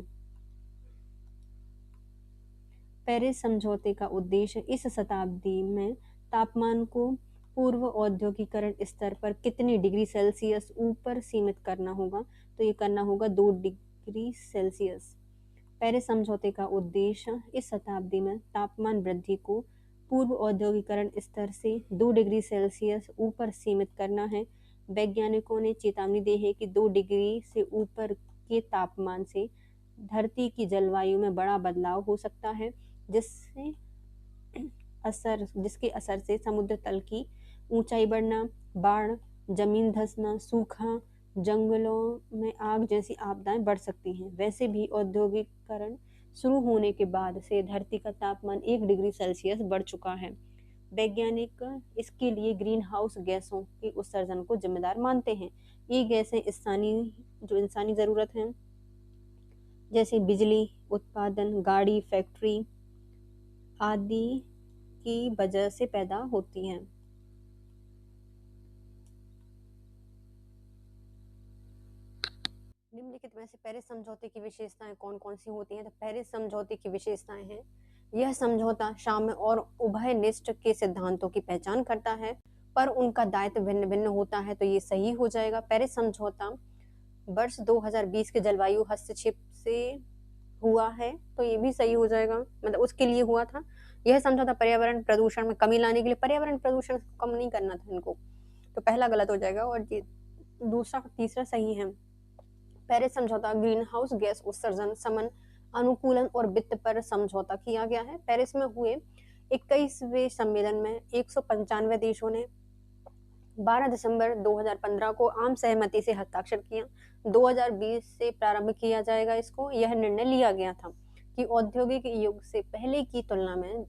पेरिस समझौते का उद्देश्य इस शताब्दी में तापमान को पूर्व औद्योगिकरण स्तर पर कितने डिग्री सेल्सियस ऊपर सीमित करना होगा? तो ये करना होगा 2 डिग्री सेल्सियस। पेरिस समझौते का उद्देश्य इस शताब्दी में तापमान वृद्धि को पूर्व औद्योगिकरण स्तर से 2 डिग्री सेल्सियस ऊपर सीमित करना है। वैज्ञानिकों ने चेतावनी दी है कि 2 डिग्री से ऊपर के तापमान से धरती की जलवायु में बड़ा बदलाव हो सकता है, जिसके असर से समुद्र तल की ऊंचाई बढ़ना, बाढ़, जमीन धंसना, सूखा, जंगलों में आग जैसी आपदाएं बढ़ सकती हैं। वैसे भी औद्योगिकरण शुरू होने के बाद से धरती का तापमान 1 डिग्री सेल्सियस बढ़ चुका है। वैज्ञानिक इसके लिए ग्रीन हाउस गैसों के उत्सर्जन को जिम्मेदार मानते हैं। ये गैसें इंसानी जरूरत है, जैसे बिजली उत्पादन, गाड़ी, फैक्ट्री आदि की वजह से पैदा होती हैं। निम्नलिखित में से पेरिस समझौते की विशेषताएं कौन कौन सी होती हैं? तो पेरिस समझौते की विशेषताएं हैं, यह समझौता साम्य और उभयनिष्ठ के सिद्धांतों की पहचान करता है, पर उनका दायित्व भिन्न भिन्न होता है। तो ये सही हो जाएगा। पेरिस समझौता वर्ष 2020 के जलवायु हस्तक्षेप से हुआ है, तो ये भी सही हो जाएगा, मतलब उसके लिए हुआ था। यह समझौता पर्यावरण प्रदूषण में कमी लाने के लिए, पर्यावरण प्रदूषण कम नहीं करना था इनको, तो पहला गलत हो जाएगा और ये दूसरा तीसरा सही है। पेरिस समझौता ग्रीन हाउस गैस उत्सर्जन समन अनुकूलन और वित्त पर समझौता किया गया है। पेरिस में हुए 21वें सम्मेलन में 195 देशों ने 12 दिसंबर 2015 को आम सहमति से हस्ताक्षर किया। 2020 से प्रारंभ किया जाएगा इसको। यह निर्णय लिया गया था कि औद्योगिक युग से पहले की तुलना में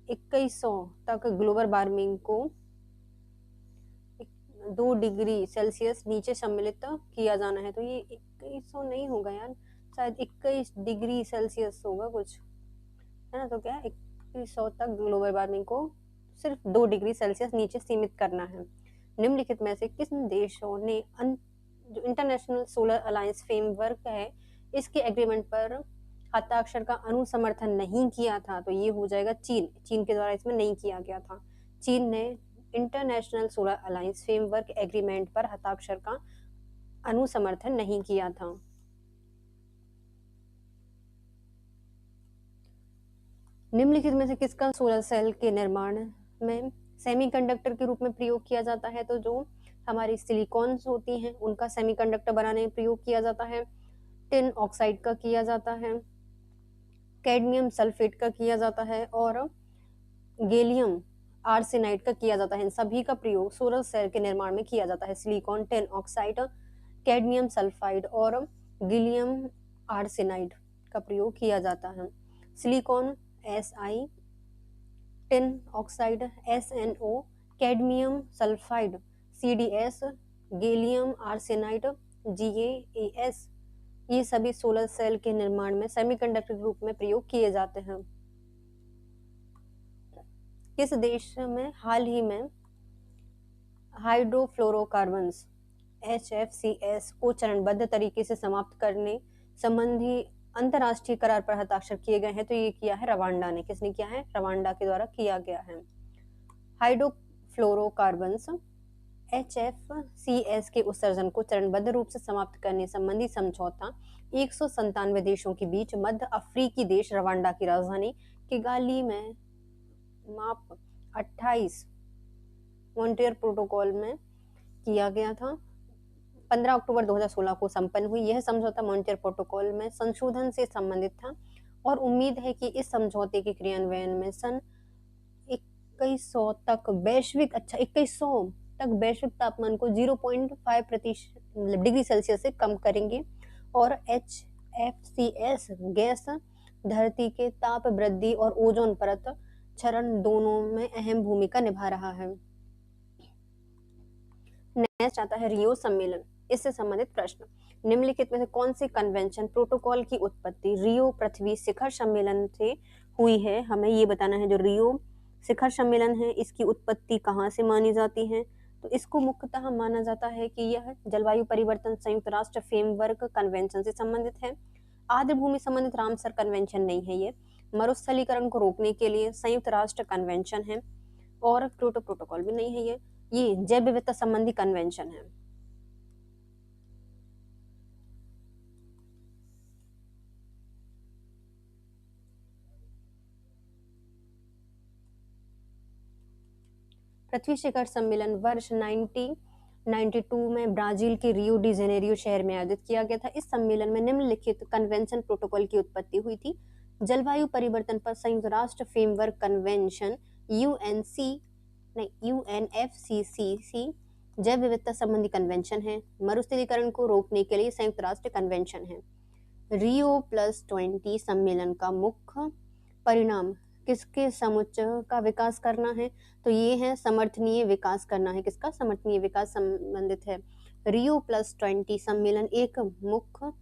2100 तक ग्लोबल वार्मिंग को 2 डिग्री सेल्सियस नीचे सम्मिलित किया जाना है। तो ये 2100 नहीं होगा यार, शायद 21 डिग्री सेल्सियस होगा कुछ, है ना। तो क्या 2100 तक ग्लोबल वार्मिंग को सिर्फ 2 डिग्री सेल्सियस नीचे सीमित करना है। निम्नलिखित में से किस देशों ने जो इंटरनेशनल सोलर अलायंस फ्रेमवर्क है, इसके एग्रीमेंट पर हस्ताक्षर का अनुसमर्थन नहीं किया था, तो ये हो जाएगा चीन। चीन के द्वारा इसमें नहीं किया गया था। चीन ने international solar alliance framework agreement पर हस्ताक्षर का अनुसमर्थन नहीं किया था। निम्नलिखित में से किसका सोलर सेल के निर्माण में सेमीकंडक्टर के रूप में प्रयोग किया जाता है? तो जो हमारी सिलिकॉन्स होती हैं उनका सेमीकंडक्टर बनाने में प्रयोग किया जाता है। टिन ऑक्साइड का किया जाता है, कैडमियम सल्फेट का किया जाता है और गैलियम आर्सेनाइड का किया जाता है। इन सभी का प्रयोग सोलर सेल के निर्माण में किया जाता है। Silicon, tin oxide, cadmium sulphide और गैलियम आर्सेनाइड का प्रयोग किया जाता है। Silicon Si, tin oxide SnO, cadmium sulphide CdS, gallium arsenide GaAs, ये सभी सोलर सेल के निर्माण में सेमीकंडक्टर के रूप में प्रयोग किए जाते हैं। किस देश में हाल ही में हाइड्रोफ्लोरोकार्बन्स HFCs को चरणबद्ध तरीके से समाप्त करने संबंधी अंतर्राष्ट्रीय करार पर हस्ताक्षर किए गए हैं? तो ये किया है रवांडा ने। किसने किया है? रवांडा के द्वारा किया गया है। हाइड्रोफ्लोरोकार्बन्स HFCs के उत्सर्जन को चरणबद्ध रूप से समाप्त करने संबंधी समझौता 197 देशों के बीच मध्य अफ्रीकी देश रवांडा की राजधानी किगाली में माप 28 मॉन्ट्रियल प्रोटोकॉल में किया गया था। 15 अक्टूबर 2016 को संपन्न हुई। यह समझौता मॉन्ट्रियल प्रोटोकॉल में संशोधन से संबंधित था और उम्मीद है कि इस समझौते के क्रियान्वयन में सन 2100 तक वैश्विक तापमान को 0.5 डिग्री सेल्सियस से कम करेंगे और HFCs गैस धरती के ताप वृद्धि और ओजोन परत क्षरण दोनों में अहम भूमिका निभा रहा है। नेक्स्ट आता है रियो सम्मेलन। इससे संबंधित प्रश्न, निम्नलिखित में से कौन सी कन्वेंशन प्रोटोकॉल की उत्पत्ति रियो पृथ्वी शिखर सम्मेलन से हुई है? हमें ये बताना है। जो रियो शिखर सम्मेलन है इसकी उत्पत्ति कहाँ से मानी जाती है? तो इसको मुख्यतः माना जाता है कि यह जलवायु परिवर्तन संयुक्त राष्ट्र फ्रेमवर्क कन्वेंशन से संबंधित है। आर्द्र भूमि संबंधित रामसर कन्वेंशन नहीं है। ये मरुस्थलीकरण को रोकने के लिए संयुक्त राष्ट्र कन्वेंशन है और क्योटो प्रोटोकॉल भी नहीं है। ये जैव विविधता संबंधी कन्वेंशन है। पृथ्वी शिखर सम्मेलन वर्ष 1992 में ब्राजील के रियो डी जेनेरियो शहर में आयोजित किया गया था। इस सम्मेलन में निम्नलिखित कन्वेंशन प्रोटोकॉल की उत्पत्ति हुई थी। जलवायु परिवर्तन पर संयुक्त राष्ट्र फ्रेमवर्क कन्वेंशन UNFCCC जैव विविधता संबंधी कन्वेंशन है। मरुस्थलीकरण को रोकने के लिए संयुक्त राष्ट्र कन्वेंशन है। Rio+20 सम्मेलन का मुख्य परिणाम किसके समुच्चय का विकास करना है? तो ये है समर्थनीय विकास करना है। किसका? समर्थनीय विकास संबंधित है। Rio+20 सम्मेलन एक मुख्य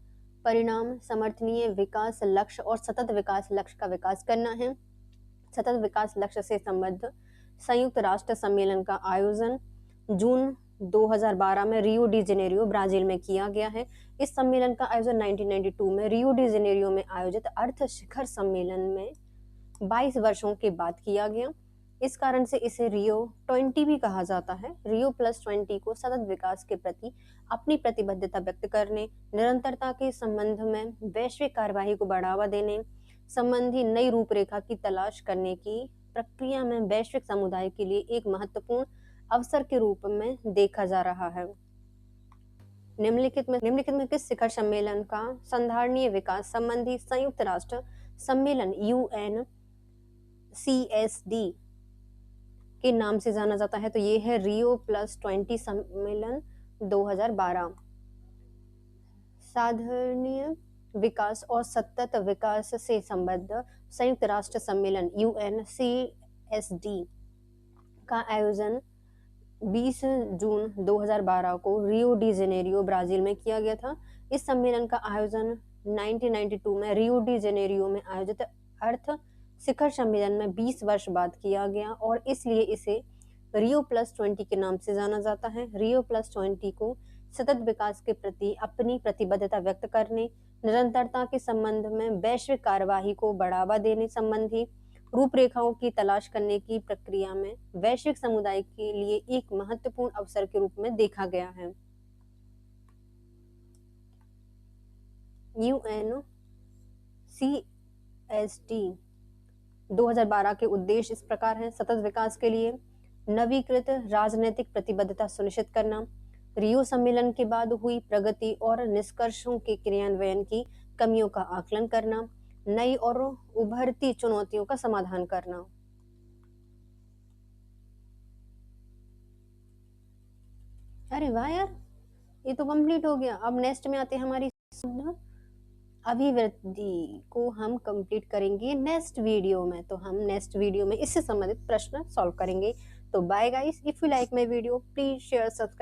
परिणाम समर्थनीय विकास लक्ष्य और सतत विकास लक्ष्य का विकास करना है। सतत विकास लक्ष्य से संबद्ध संयुक्त राष्ट्र सम्मेलन का आयोजन जून 2012 में रियो डी जेनेरियो ब्राजील में किया गया है। इस सम्मेलन का आयोजन 1992 में रियो डी जेनेरियो में आयोजित अर्थ शिखर सम्मेलन में 22 वर्षों के बाद किया गया। इस कारण से इसे Rio+20 भी कहा जाता है। Rio+20 को सतत विकास के प्रति अपनी प्रतिबद्धता व्यक्त करने, निरंतरता के संबंध में वैश्विक कार्यवाही को बढ़ावा देने संबंधी नई रूपरेखा की तलाश करने की प्रक्रिया में वैश्विक समुदाय के लिए एक महत्वपूर्ण अवसर के रूप में देखा जा रहा है। निम्नलिखित में किस शिखर सम्मेलन का संधारणीय विकास संबंधी संयुक्त राष्ट्र सम्मेलन UNCSD के नाम से जाना जाता है? तो ये है Rio+20 सम्मेलन 2012। साधारणीय विकास और सतत विकास से संबद्ध संयुक्त राष्ट्र सम्मेलन UNCSD का आयोजन 20 जून 2012 को रियो डी जेनेरियो ब्राजील में किया गया था। इस सम्मेलन का आयोजन 1992 में रियो डी जेनेरियो में आयोजित अर्थ शिखर सम्मेलन में 20 वर्ष बाद किया गया और इसलिए इसे Rio+20 के नाम से जाना जाता है। Rio+20 को सतत विकास के प्रति अपनी प्रतिबद्धता व्यक्त करने, निरंतरता के संबंध में वैश्विक कार्यवाही को बढ़ावा देने संबंधी रूपरेखाओं की तलाश करने की प्रक्रिया में वैश्विक समुदाय के लिए एक महत्वपूर्ण अवसर के रूप में देखा गया है। UNCSD 2012 के उद्देश्य इस प्रकार हैं: सतत विकास के लिए नवीकृत राजनीतिक प्रतिबद्धता सुनिश्चित करना, रियो सम्मेलन के बाद हुई प्रगति और निष्कर्षों के क्रियान्वयन की कमियों का आकलन करना, नई और उभरती चुनौतियों का समाधान करना। अरे वाह यार, ये तो कंप्लीट हो गया। अब नेक्स्ट में आते हैं हमारी शब्द अभिवृद्धि को हम कंप्लीट करेंगे नेक्स्ट वीडियो में। तो हम नेक्स्ट वीडियो में इससे संबंधित प्रश्न सॉल्व करेंगे। तो bye guys, if you like my video please share subscribe.